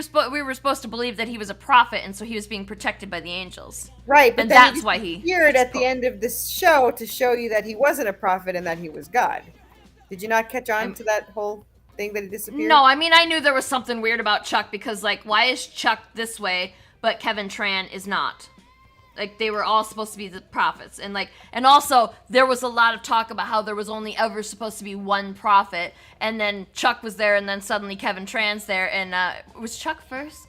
were supposed to believe that he was a prophet, and so he was being protected by the angels. right, but and then that's he why he disappeared at the end of this show to show you that he wasn't a prophet and that he was God. Did you not catch on to that whole thing that he disappeared? No, I mean I knew there was something weird about Chuck because like, why is Chuck this way, but Kevin Tran is not? like they were all supposed to be the prophets, and also there was a lot of talk about how there was only ever supposed to be one prophet, and then Chuck was there, and then suddenly Kevin Tran's there, and was Chuck first?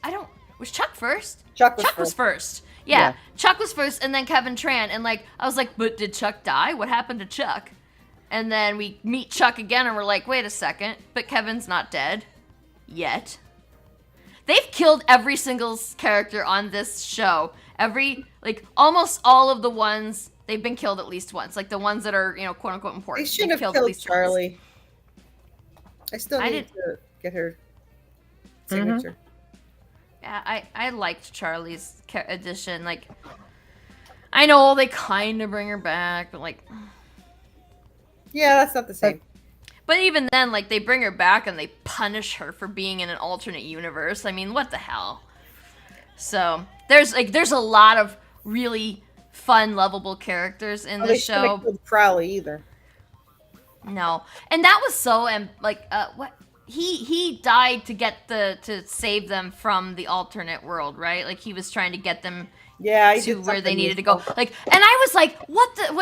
Was Chuck first? Chuck was first. Yeah, Chuck was first, and then Kevin Tran, and I was like, but did Chuck die? What happened to Chuck? And then we meet Chuck again, and we're like, wait a second, but Kevin's not dead yet. They've killed every single character on this show. Almost all of the ones, they've been killed at least once. Like, the ones that are, quote unquote important. They should have killed Charlie. I still need to get her signature. Yeah, I liked Charlie's addition. I know they kind of bring her back, but yeah, that's not the same. But even then, they bring her back and they punish her for being in an alternate universe. I mean, what the hell? So there's a lot of really fun, lovable characters in the show. They shouldn't have killed Crowley either. No, and that was so what. He died to save them from the alternate world, right? He was trying to get them to where they needed to go. And I was like, what the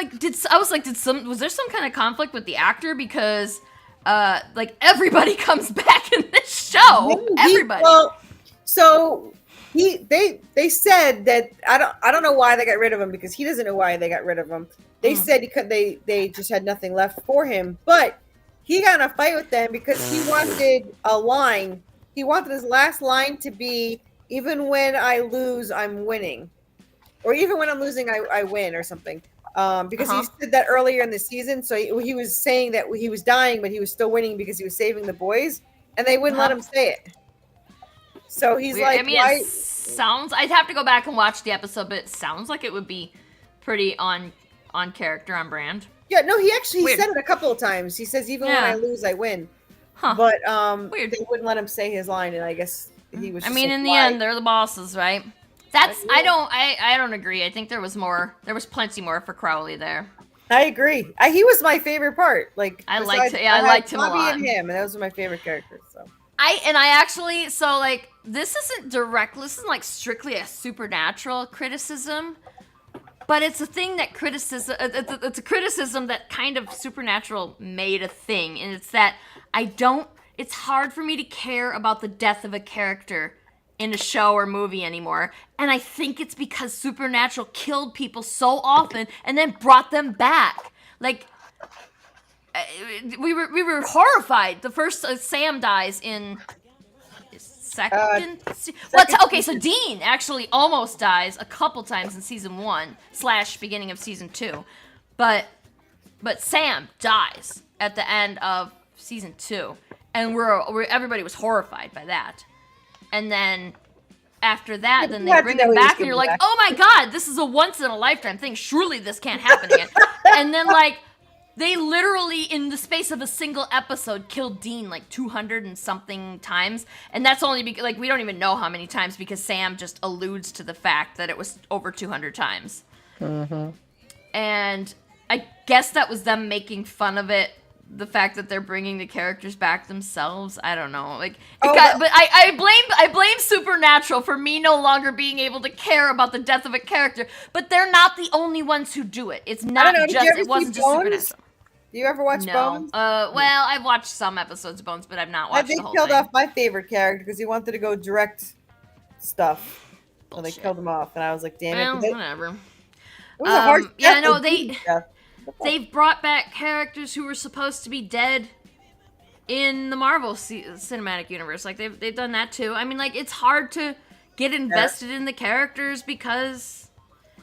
was there some kind of conflict with the actor? Because everybody comes back in this show. Everybody. So they said that I don't know why they got rid of him, because he doesn't know why they got rid of him. They said they just had nothing left for him, but he got in a fight with them because he wanted a line. He wanted his last line to be, even when I lose, I'm winning. Or even when I'm losing, I win, or something. Because he said that earlier in the season. So he was saying that he was dying, but he was still winning because he was saving the boys. And they wouldn't let him say it. So he's weird. It sounds... I'd have to go back and watch the episode, but it sounds like it would be pretty on character, on brand. Yeah, no, he said it a couple of times. He says, even when I lose, I win. Huh. But weird. They wouldn't let him say his line, and I guess he was just in the end, they're the bosses, right? I don't agree. I think there was plenty more for Crowley there. I agree. He was my favorite part. I liked him a lot. And him, and those are my favorite characters, so. This isn't strictly a supernatural criticism. But it's a thing that it's a criticism that kind of Supernatural made a thing. And it's that it's hard for me to care about the death of a character in a show or movie anymore. And I think it's because Supernatural killed people so often and then brought them back. We were horrified. The first Sam dies in... So Dean actually almost dies a couple times in season 1 / beginning of season 2, but Sam dies at the end of season 2, and everybody was horrified by that. And then after that, then they bring him back, and you're like, oh my god, this is a once in a lifetime thing. Surely this can't happen again. And then they literally, in the space of a single episode, killed Dean 200 and something times. And that's only because, we don't even know how many times, because Sam just alludes to the fact that it was over 200 times. Mm-hmm. And I guess that was them making fun of it, the fact that they're bringing the characters back themselves. I don't know. But I blame Supernatural for me no longer being able to care about the death of a character. But they're not the only ones who do it. It's not it wasn't just Supernatural. Do you ever watch Bones? Well, I've watched some episodes of Bones, but I've not watched the whole thing. They killed off my favorite character because he wanted to go direct stuff. So they killed him off, and I was like, damn it. Whatever. It was a hard death. They've brought back characters who were supposed to be dead in the Marvel Cinematic Universe. They've done that too. It's hard to get invested in the characters because...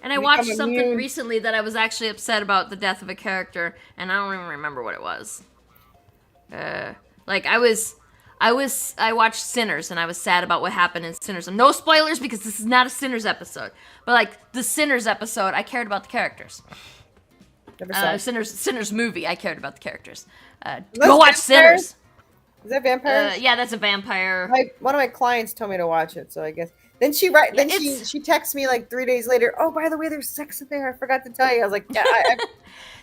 And I watched something recently that I was actually upset about the death of a character, and I don't even remember what it was. I watched Sinners, and I was sad about what happened in Sinners. And no spoilers, because this is not a Sinners episode. But the Sinners episode, I cared about the characters. Sinners movie, I cared about the characters. Go watch Sinners. Is that vampires? Yeah, that's a vampire. One of my clients told me to watch it, so I guess. Then she texts me 3 days later. Oh, by the way, there's sex in there. I forgot to tell you. I was like, yeah.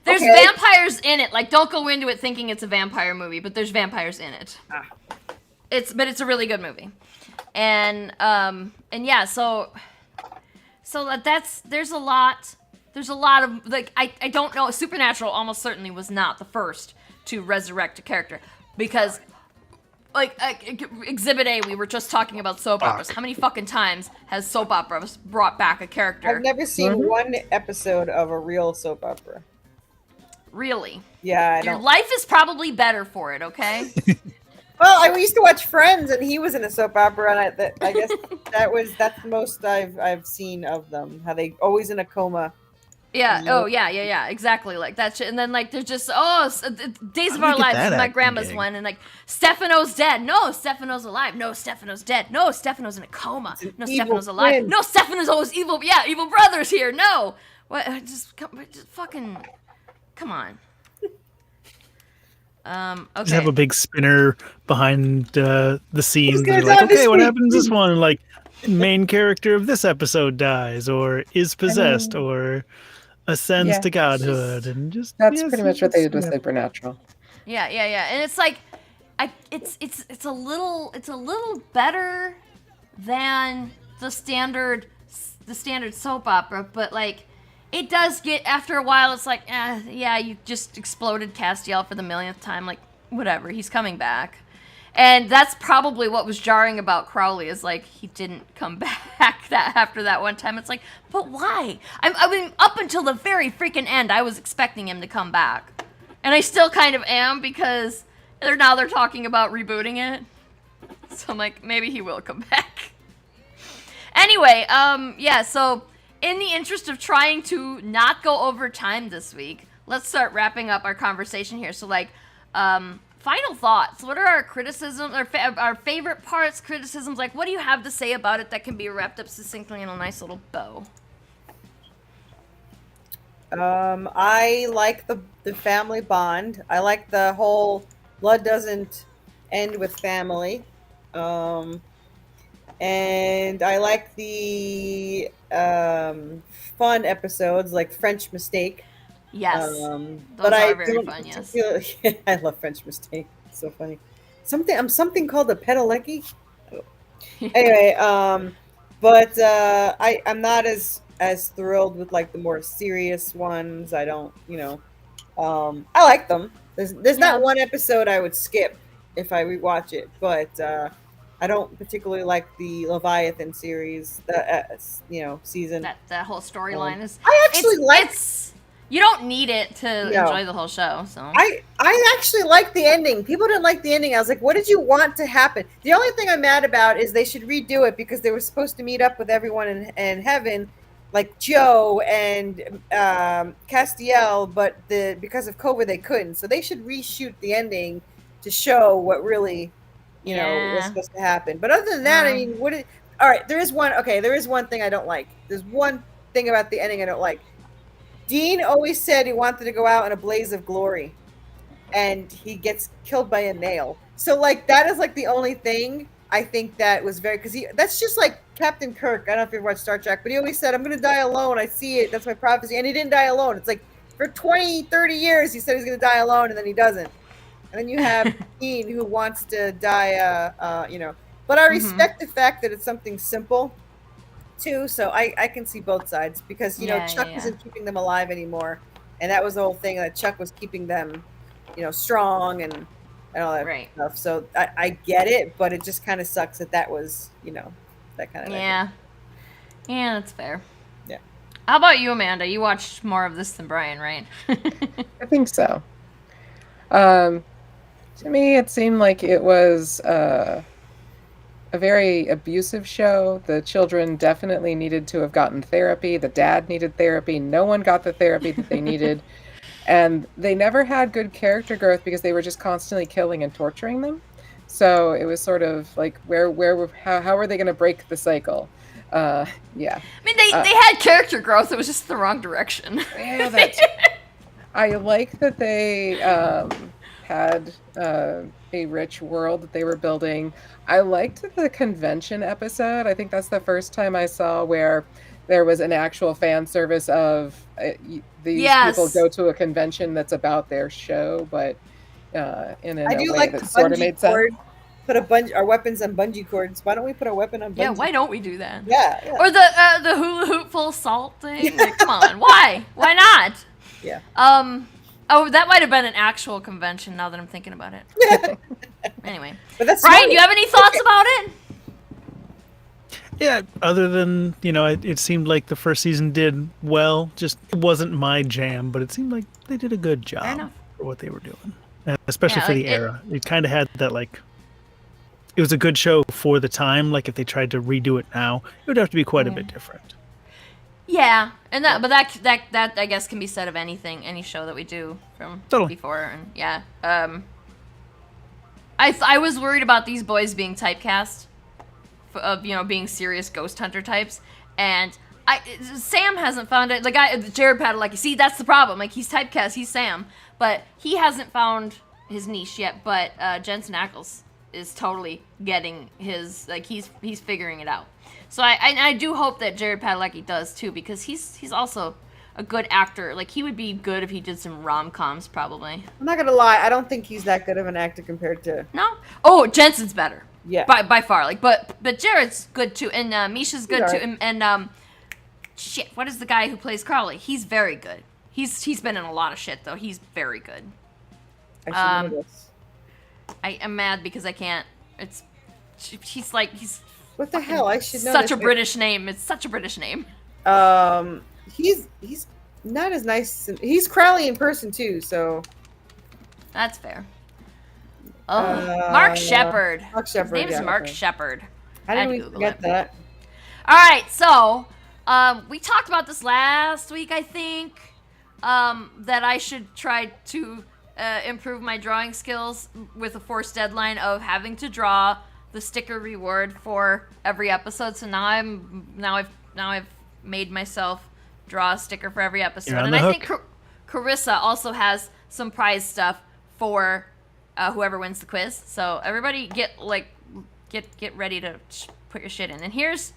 There's vampires in it. Don't go into it thinking it's a vampire movie, but there's vampires in it. It's a really good movie, and yeah. So So there's a lot of like I don't know. Supernatural almost certainly was not the first to resurrect a character because. Like, Exhibit A, we were just talking about soap operas. How many fucking times has soap operas brought back a character? I've never seen one episode of a real soap opera. Really? Yeah, I Your don't. life is probably better for it, okay? Well, I used to watch Friends, and he was in a soap opera, and I guess that's the most I've seen of them. How they always in a coma. Yeah. Oh, yeah. Exactly. Like that shit. And then like there's just Days of How Our do we get Lives is that my acting grandma's gig? one, and like Stefano's dead. No, Stefano's alive. No, Stefano's dead. No, Stefano's in a coma. No, evil Stefano's alive. twin. No, Stefano's always evil. Yeah, evil brother's here. No. What? Just fucking come on. Okay. Just have a big spinner behind the scenes. gonna And you're like, die this okay, what week?" happens this one? Like, main character of this episode dies, or is possessed, or ascends Yeah. to godhood, and just That's yes, pretty much what they did with yeah. Supernatural. Yeah, and it's like, it's a little better than the standard soap opera, but like, it does get after a while. It's like, yeah, you just exploded Castiel for the millionth time. Like, whatever, he's coming back, and that's probably what was jarring about Crowley is like he didn't come back after that one time. It's like, but why? I mean, up until the very freaking end, I was expecting him to come back. And I still kind of am because they're talking about rebooting it. So I'm like, maybe he will come back. Anyway, so in the interest of trying to not go over time this week, let's start wrapping up our conversation here. So like, final thoughts. What are our criticisms, our favorite parts, criticisms? Like, what do you have to say about it that can be wrapped up succinctly in a nice little bow? I like the family bond. I like the whole blood doesn't end with family. And I like the fun episodes like French Mistake. Yes, Those those are very fun. Yes. I love French Mistake. It's so funny. Something called a pedalecki. Anyway, but I'm not as thrilled with like the more serious ones. I don't, I like them. There's not one episode I would skip if I rewatch it, but I don't particularly like the Leviathan series, the season. That whole storyline is. I actually you don't need it to enjoy the whole show. So I actually like the ending. People didn't like the ending. I was like, what did you want to happen? The only thing I'm mad about is they should redo it because they were supposed to meet up with everyone in heaven, like Joe and Castiel, but because of COVID they couldn't. So they should reshoot the ending to show what really, was supposed to happen. But other than that, I mean, all right, there is one thing I don't like. There's one thing about the ending I don't like. Dean always said he wanted to go out in a blaze of glory, and he gets killed by a nail. So, like, that is, like, the only thing I think that was because that's just like Captain Kirk. I don't know if you ever watched Star Trek, but he always said, I'm going to die alone. I see it. That's my prophecy. And he didn't die alone. It's like, for 20, 30 years, he said he's going to die alone, and then he doesn't. And then you have Dean, who wants to die, But I respect the fact that it's something simple, too, so I can see both sides because Chuck isn't keeping them alive anymore, and that was the whole thing, that Chuck was keeping them strong and all that stuff. So I get it, but it just kind of sucks that was that kind of yeah that's fair. Yeah. How about you, Amanda? You watched more of this than Brian, right? I think so. To me it seemed like it was a very abusive show. The children definitely needed to have gotten therapy. The dad needed therapy. No one got the therapy that they needed. And they never had good character growth because they were just constantly killing and torturing them. So it was sort of like, how are they going to break the cycle? Yeah. I mean, they had character growth. It was just the wrong direction. Yeah, I like that they had a rich world that they were building. I liked the convention episode. I think that's the first time I saw where there was an actual fan service of these people go to a convention that's about their show, but in a way that sort of made sense. put our weapons on bungee cords. Why don't we put our weapon on bungee? Yeah, why don't we do that? Yeah. Or the hula hoop full salt thing. Like, come on, why? Why not? Yeah. Oh, that might have been an actual convention. Now that I'm thinking about it. Anyway, But that's Brian, funny. do you have any thoughts about it? Yeah, other than, it seemed like the first season did well. Just it wasn't my jam, but it seemed like they did a good job enough. for what they were doing. Especially Yeah, for like the era. It kind of had that, like, it was a good show for the time. Like, if they tried to redo it now, it would have to be quite a bit different. Yeah, and that I guess can be said of any show that we do from Totally. before, and yeah. I was worried about these boys being typecast, of being serious ghost hunter types, and Sam hasn't found it. The guy, Jared Padalecki, see, that's the problem. Like, he's typecast, he's Sam, but he hasn't found his niche yet. But Jensen Ackles is totally getting his, like, he's figuring it out. So I do hope that Jared Padalecki does too, because he's also a good actor. Like, he would be good if he did some rom-coms, probably. I'm not gonna lie. I don't think he's that good of an actor compared to. No? Oh, Jensen's better. Yeah. By far. Like, but Jared's good too, and Misha's good He's too, alright. and shit, what is the guy who plays Crowley? He's very good. He's been in a lot of shit though. He's very good. I should know this. I am mad because I can't. He's What the hell? I should know. such this. a British name. It's such a British name. He's not as nice. He's Crowley in person too. So. That's fair. Oh, Mark Shepard. Mark Shepard. His name is yeah, Mark okay. Shepard. How I had did to we Google forget it. that? All right, so we talked about this last week, I think, that I should try to improve my drawing skills with a forced deadline of having to draw the sticker reward for every episode. So now I've made myself draw a sticker for every episode, You're on and the I hook. think Carissa also has some prize stuff for whoever wins the quiz. So everybody get ready to put your shit in. And here's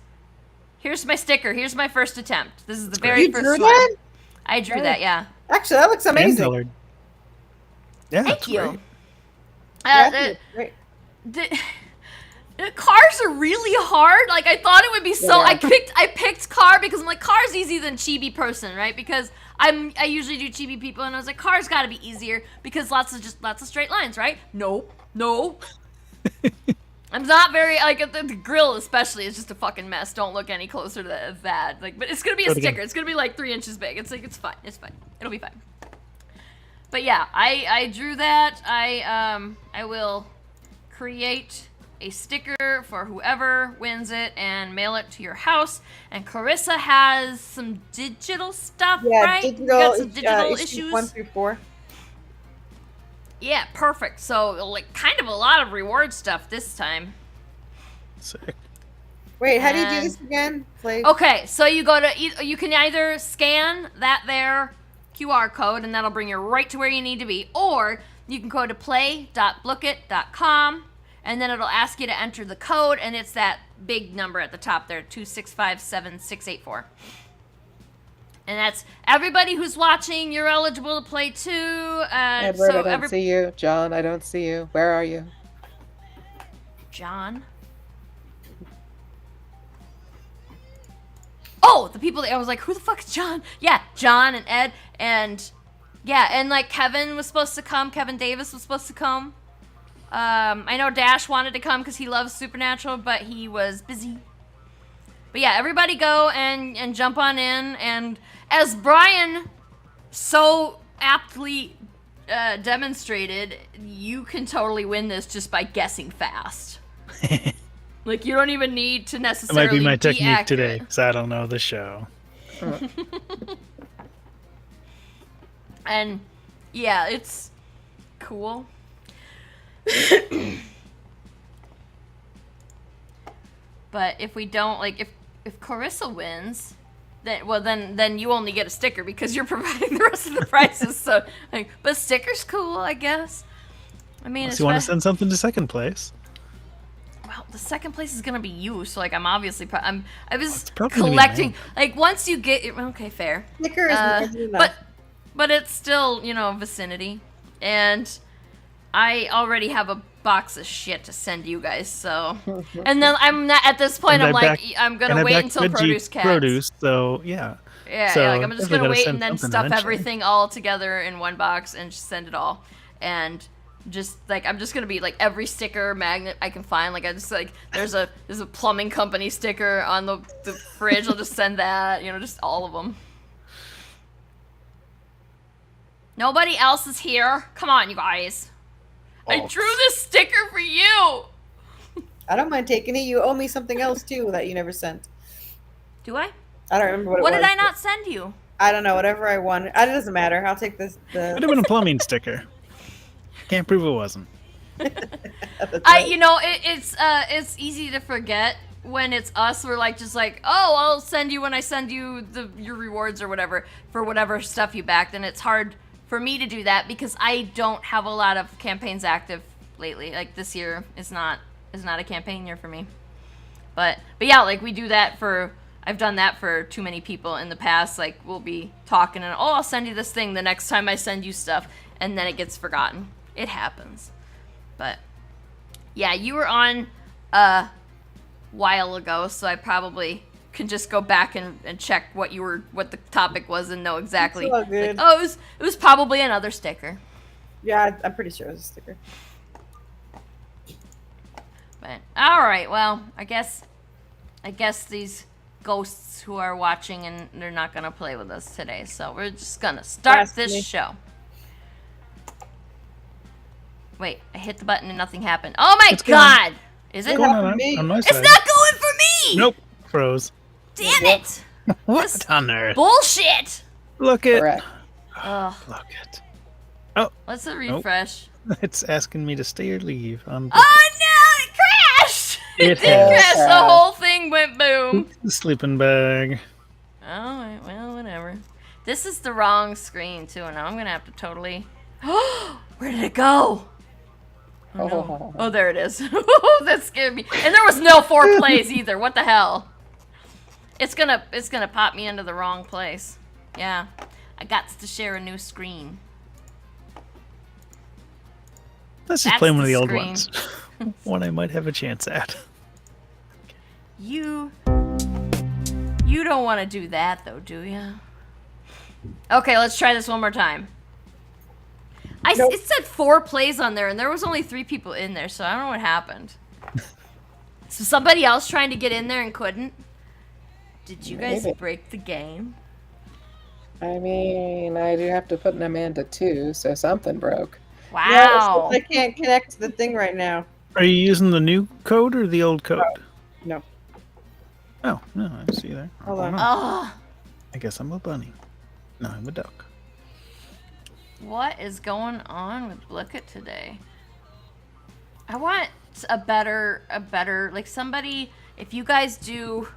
my sticker. Here's my first attempt. This is the very You first drew one. that? I drew that, yeah. Actually, that looks amazing. Hand-colored. Yeah, Thank that's you. great. Yeah, great. The cars are really hard. Like, I thought it would be so. Yeah. I picked car because I'm like, car's easier than chibi person, right? Because I usually do chibi people, and I was like, car's got to be easier because lots of straight lines, right? No. I'm not very like the grill especially is just a fucking mess. Don't look any closer to that. Like, but it's gonna be a Do it again. sticker. It's gonna be like 3 inches big. It's like it's fine. It'll be fine. But yeah, I drew that. I will create a sticker for whoever wins it and mail it to your house. And Carissa has some digital stuff, Yeah, right? You digital. got some digital issues 1 through 4. Yeah, perfect. So like kind of a lot of reward stuff this time. Sick. Wait, how do you do And- this again? Flav? Okay, so you you can either scan that there QR code and that'll bring you right to where you need to be, or you can go to play.bookit.com and then it'll ask you to enter the code, and it's that big number at the top there, 2657684. And that's everybody who's watching. You're eligible to play too. Edward, So I don't see you. John, I don't see you. Where are you? John. Oh, the people that I was like, who the fuck is John? Yeah, John and Ed and yeah, and like Kevin was supposed to come. Kevin Davis was supposed to come. I know Dash wanted to come because he loves Supernatural, but he was busy. But yeah, everybody go and jump on in. And as Brian so aptly demonstrated, you can totally win this just by guessing fast. Like, you don't even need to That necessarily might be my technique accurate. today, because I don't know the show. And yeah, it's cool. But if we don't, like, if Carissa wins, then you only get a sticker because you're providing the rest of the prizes. So, like, but sticker's cool, I guess. I mean, Unless you want to send something to second place. well, the second place is gonna be you. So, like, I'm obviously I was probably gonna be collecting. mine. Like, once you get okay, fair. Sticker is more than enough. But it's still, vicinity. And I already have a box of shit to send you guys, so. And then I'm not at this point. I'm gonna wait until produce cats. Produce, so yeah. Yeah, So, like I'm just gonna definitely gotta wait send and then something stuff eventually. everything all together in one box and just send it all. And just like I'm just gonna be like every sticker magnet I can find. Like I just like there's a plumbing company sticker on the fridge. I'll just send that. You know, just all of them. Nobody else is here. Come on, you guys. I drew this sticker for you. I don't mind taking it. You owe me something else too that you never sent. Do I? I don't remember what it was. What did I not send you? I don't know. Whatever I wanted. It doesn't matter. I'll take this. Could have been a plumbing sticker. Can't prove it wasn't. It's easy to forget when it's us. We're like just like, oh, I'll send you when I send you your rewards or whatever for whatever stuff you backed, and it's hard for me to do that because I don't have a lot of campaigns active lately. Like this year is not a campaign year for me. But yeah, like we do that for. I've done that for too many people in the past. Like we'll be talking and I'll send you this thing the next time I send you stuff, and then it gets forgotten. It happens. But yeah, you were on a while ago, so I probably can just go back and check what the topic was and know exactly. It's all good. Like, it was probably another sticker. Yeah, I'm pretty sure it was a sticker. But all right, well, I guess these ghosts who are watching and they're not gonna play with us today, so we're just gonna start this show. Wait, I hit the button and nothing happened. Oh my god! Is it? What's going on my It's side? not going for me! Nope. Froze. Damn it! What on earth? Bullshit! Look it. Correct. Ugh. Look it. Oh, Let's refresh. it's asking me to stay or leave. Oh no! It crashed! It did has. crash. The whole thing went boom. The sleeping bag. Alright, well, whatever. This is the wrong screen, too, and now I'm gonna have to totally... Where did it go? Oh, no. Oh, there it is. That scared me. And there was no 4 plays either. What the hell? It's gonna pop me into the wrong place. Yeah. I got to share a new screen. Let's just That's play one of the the old screen. ones. One I might have a chance at. You don't want to do that, though, do you? Okay, let's try this one more time. Nope. It said 4 plays on there, and there was only 3 people in there, so I don't know what happened. So somebody else trying to get in there and couldn't? Did you guys Maybe. break the game? I mean, I do have to put an Amanda too, so something broke. Wow. I can't connect to the thing right now. Are you using the new code or the old code? No. Oh, no, I see there. Hold on. Oh, I guess I'm a bunny. No, I'm a duck. what is going on with Blicket today? I want a better, like somebody, if you guys do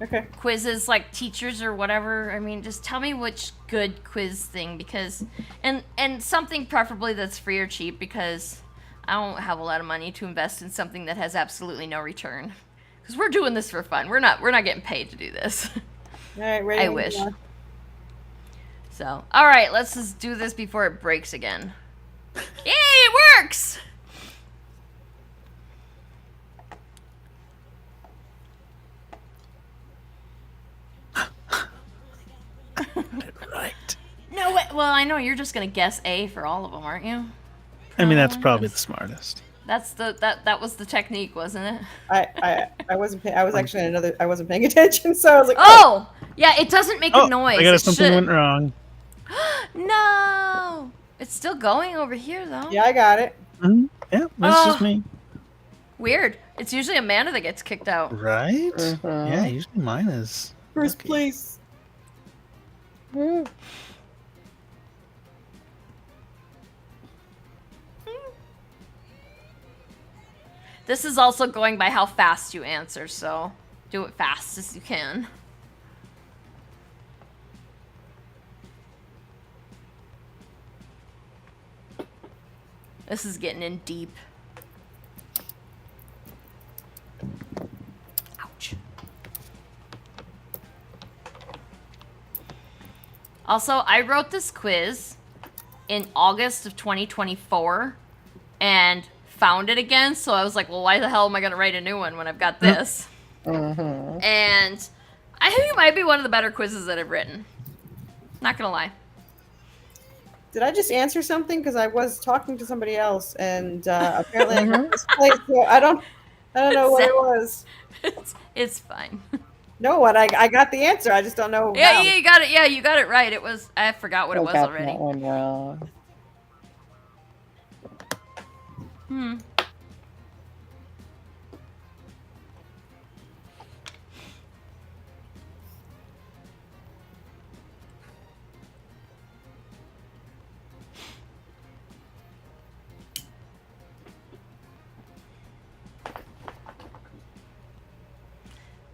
Okay. quizzes like teachers or whatever, I mean, just tell me which good quiz thing, because and something preferably that's free or cheap, because I don't have a lot of money to invest in something that has absolutely no return, because we're doing this for fun. We're not getting paid to do this. All right, ready? I wish. So, all right, let's just do this before it breaks again. Yay, it works. Right. No way. Well, I know you're just gonna guess A for all of them, aren't you? I mean, that's probably the smartest. That's that was the technique, wasn't it? I wasn't. I was actually in another. I wasn't paying attention, so I was like, Oh, yeah. It doesn't make Oh, a noise. I got It something should. went wrong. No, it's still going over here though. yeah, I got it. Mhm. Yeah, that's just Oh. me. Weird. It's usually Amanda that gets kicked out. Right? Mhm. Yeah, usually mine is. First lucky. place. Woo. This is also going by how fast you answer, so do it fast as you can. This is getting in deep. Ouch. Also, I wrote this quiz in August of 2024, and found it again. So I was like, well, why the hell am I going to write a new one when I've got this? Mm-hmm. And I think it might be one of the better quizzes that I've written. Not going to lie. Did I just answer something? Because I was talking to somebody else, and apparently I got this place. So I don't know what it was. It's fine. No, what I got the answer. I just don't know. Yeah, how. you got it. Yeah, you got it right. It was. I forgot what it was got already. That one wrong.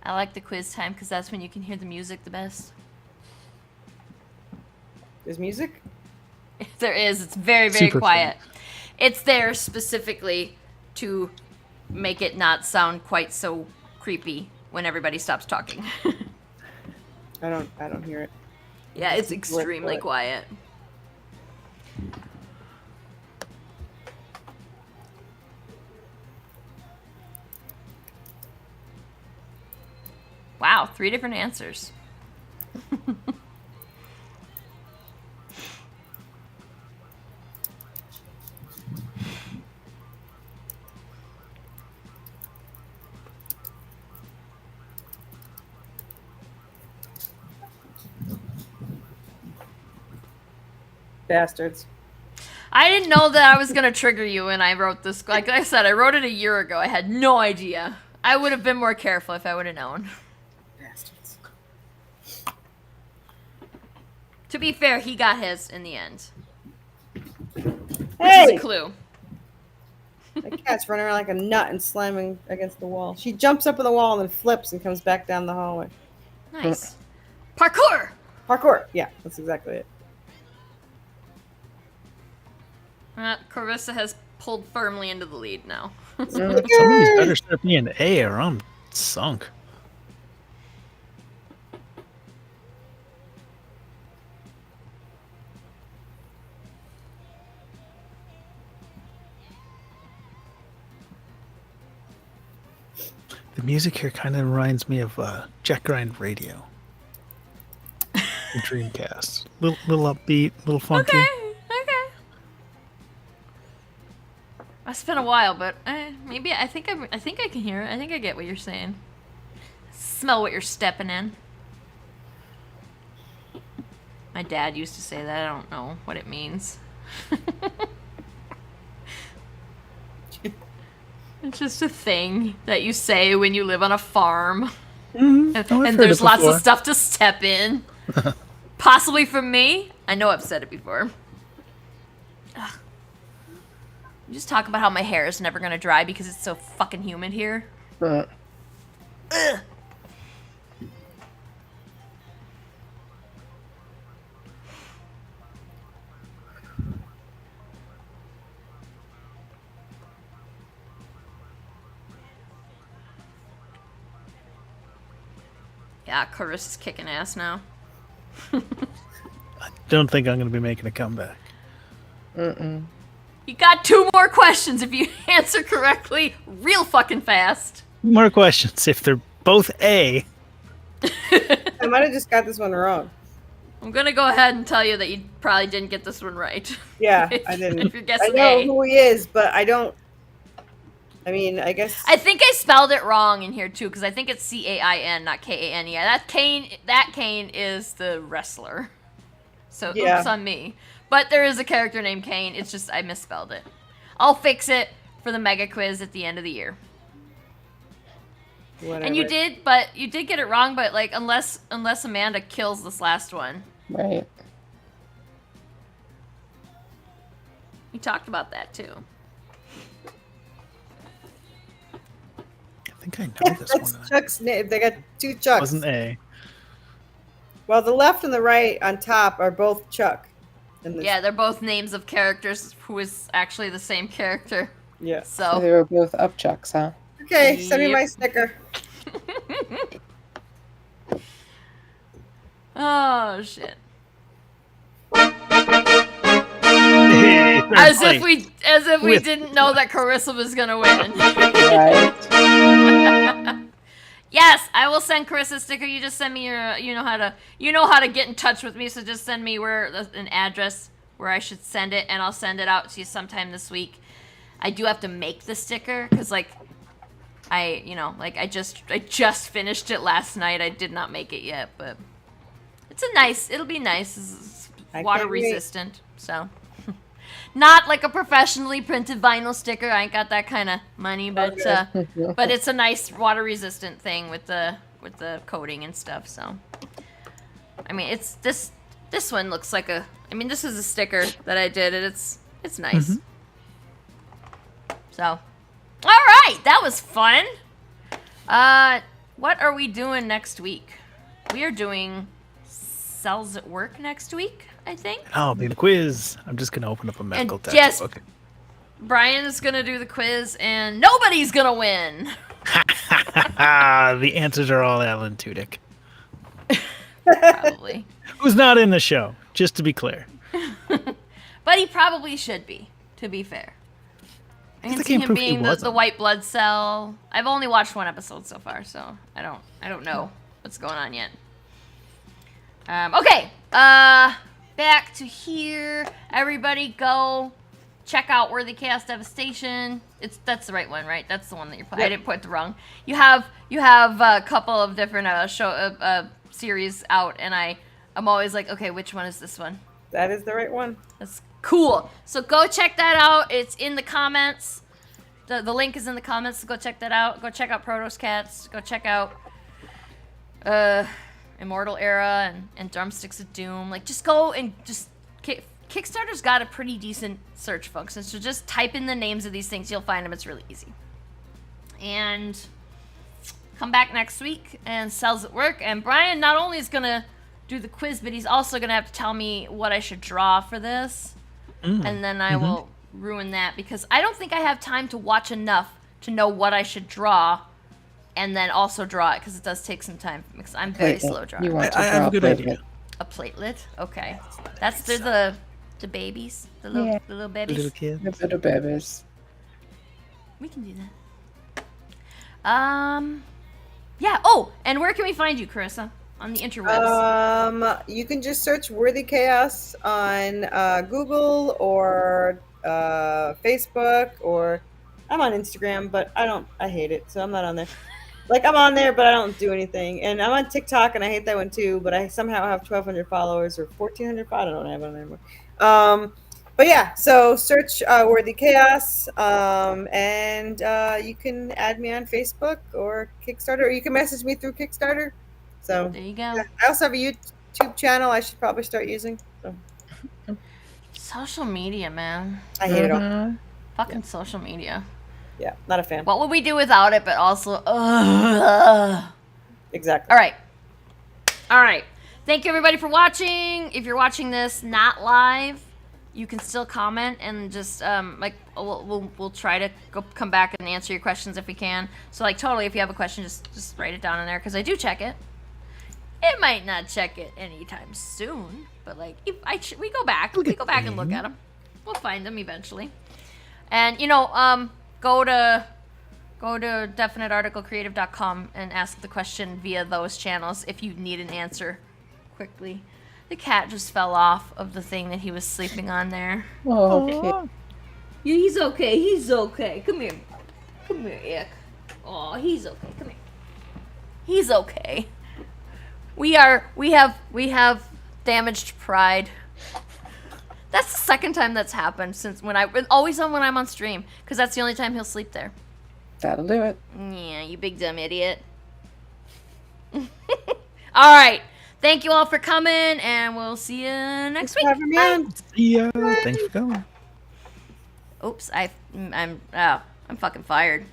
I like the quiz time because that's when you can hear the music the best. There's music. There is. It's very, very Super quiet. It's there specifically to make it not sound quite so creepy when everybody stops talking. I don't hear it. Yeah, it's extremely What? quiet. Wow, 3 different answers. Bastards. I didn't know that I was going to trigger you when I wrote this. Like I said, I wrote it a year ago. I had no idea. I would have been more careful if I would have known. Bastards. To be fair, he got his in the end. Which is Hey! a clue. That cat's running around like a nut and slamming against the wall. She jumps up on the wall and then flips and comes back down the hallway. Nice. Parkour! Parkour. Yeah, that's exactly it. Corissa has pulled firmly into the lead now. Somebody's better start me an A or I'm sunk. The music here kind of reminds me of Jack Grind Radio. Dreamcast. Little upbeat, little funky. Okay. It's been a while, but maybe I think I can hear it. I think I get what you're saying. Smell what you're stepping in. My dad used to say that. I don't know what it means. It's just a thing that you say when you live on a farm. Mm-hmm. And there's lots of stuff to step in. Possibly from me. I know I've said it before. Ugh. You just talk about how my hair is never going to dry because it's so fucking humid here. Ugh. Yeah, Carissa's kicking ass now. I don't think I'm going to be making a comeback. Mm-mm. You got 2 more questions if you answer correctly real fucking fast. More questions. If they're both A, I might have just got this one wrong. I'm gonna go ahead and tell you that you probably didn't get this one right. Yeah, I didn't. If you're I guessing know A. who he is, but I don't. I mean, I guess. I think I spelled it wrong in here too, because I think it's Cain, not Kane. Yeah, that Kane is the wrestler. So Yeah. oops on me. But there is a character named Kane. It's just I misspelled it. I'll fix it for the mega quiz at the end of the year. Whatever. And you did get it wrong. But like unless Amanda kills this last one, Right. we talked about that too. I think I know this That's one. Chuck's name. They got 2 Chucks. Wasn't A. Well, the left and the right on top are both Chuck. And the, Yeah, they're both names of characters who is actually the same character. Yeah. So they So were both upchucks, huh? Okay, send me Yep. my sticker. oh shit. As if we didn't know that Carissa was gonna win. Right. Yes, I will send Carissa a sticker. You just send me your, you know how to get in touch with me. So just send me an address where I should send it, and I'll send it out to you sometime this week. I do have to make the sticker because I just finished it last night. I did not make it yet, but it'll be nice. It's water resistant, so. Not like a professionally printed vinyl sticker. I ain't got that kind of money, but but it's a nice water resistant thing with the coating and stuff. So, I mean, it's this one looks like this is a sticker that I did, and it's nice. So, all right, that was fun. What are we doing next week? We are doing Cells at Work next week, I think. I'll be the quiz. I'm just gonna open up a medical And textbook. yes, Brian is gonna do the quiz, and nobody's gonna win. The answers are all Alan Tudyk, Probably, who's not in the show. Just to be clear. but he probably should be. To be fair, I can see him being the white blood cell. I've only watched one episode so far, so I don't know what's going on yet. Okay. Back to here. Everybody go check out Worthy Chaos Devastation. That's the right one, right? That's the one that you're playing. Yep. I didn't put the wrong. You have a couple of different series out, and I'm always like, okay, which one is this one? That is the right one. That's cool. So go check that out. It's in the comments. The link is in the comments, so go check that out. Go check out Protos Cats. Go check out Immortal Era and Drumsticks of Doom. Like, just go and just Kickstarter's got a pretty decent search function, so just type in the names of these things. You'll find them. It's really easy. And come back next week and Cells at Work. And Brian not only is gonna do the quiz, but he's also gonna have to tell me what I should draw for this, and then I will ruin that because I don't think I have time to watch enough to know what I should draw. And then also draw it because it does take some time because I'm very slow drawing. I have a good idea. A platelet? Okay. They're the babies, the little babies. Little kids. The little babies. We can do that. Yeah. Oh, and where can we find you, Carissa? On the interwebs. You can just search Worthy Chaos on Google or Facebook, or I'm on Instagram, but I hate it, so I'm not on there. Like, I'm on there, but I don't do anything. And I'm on TikTok, and I hate that one too, but I somehow have 1,200 followers or 1,400 followers. I don't have it on there anymore. But yeah, so search Worthy Chaos, and you can add me on Facebook or Kickstarter, or you can message me through Kickstarter. So there you go. Yeah, I also have a YouTube channel I should probably start using. So. Social media, man. I hate it all. Fucking social media. Yeah, not a fan. What would we do without it? But also, Exactly. All right. Thank you everybody for watching. If you're watching this not live, you can still comment and just we'll try to come back and answer your questions if we can. So totally, if you have a question, just write it down in there because I do check it. It might not check it anytime soon, but we go back and look at them. We'll find them eventually. And go to definitearticlecreative.com and ask the question via those channels if you need an answer quickly. The cat just fell off of the thing that he was sleeping on there. Oh, okay. Yeah, he's okay. He's okay. Come here. Come here, Ick. Oh, he's okay. Come here. He's okay. We have damaged pride. That's the second time that's happened since when I'm on stream, because that's the only time he'll sleep there. That'll do it. Yeah, you big dumb idiot. All right. Thank you all for coming, and we'll see you next week. Bye. See ya. Thanks for coming. Oops, I'm fucking fired.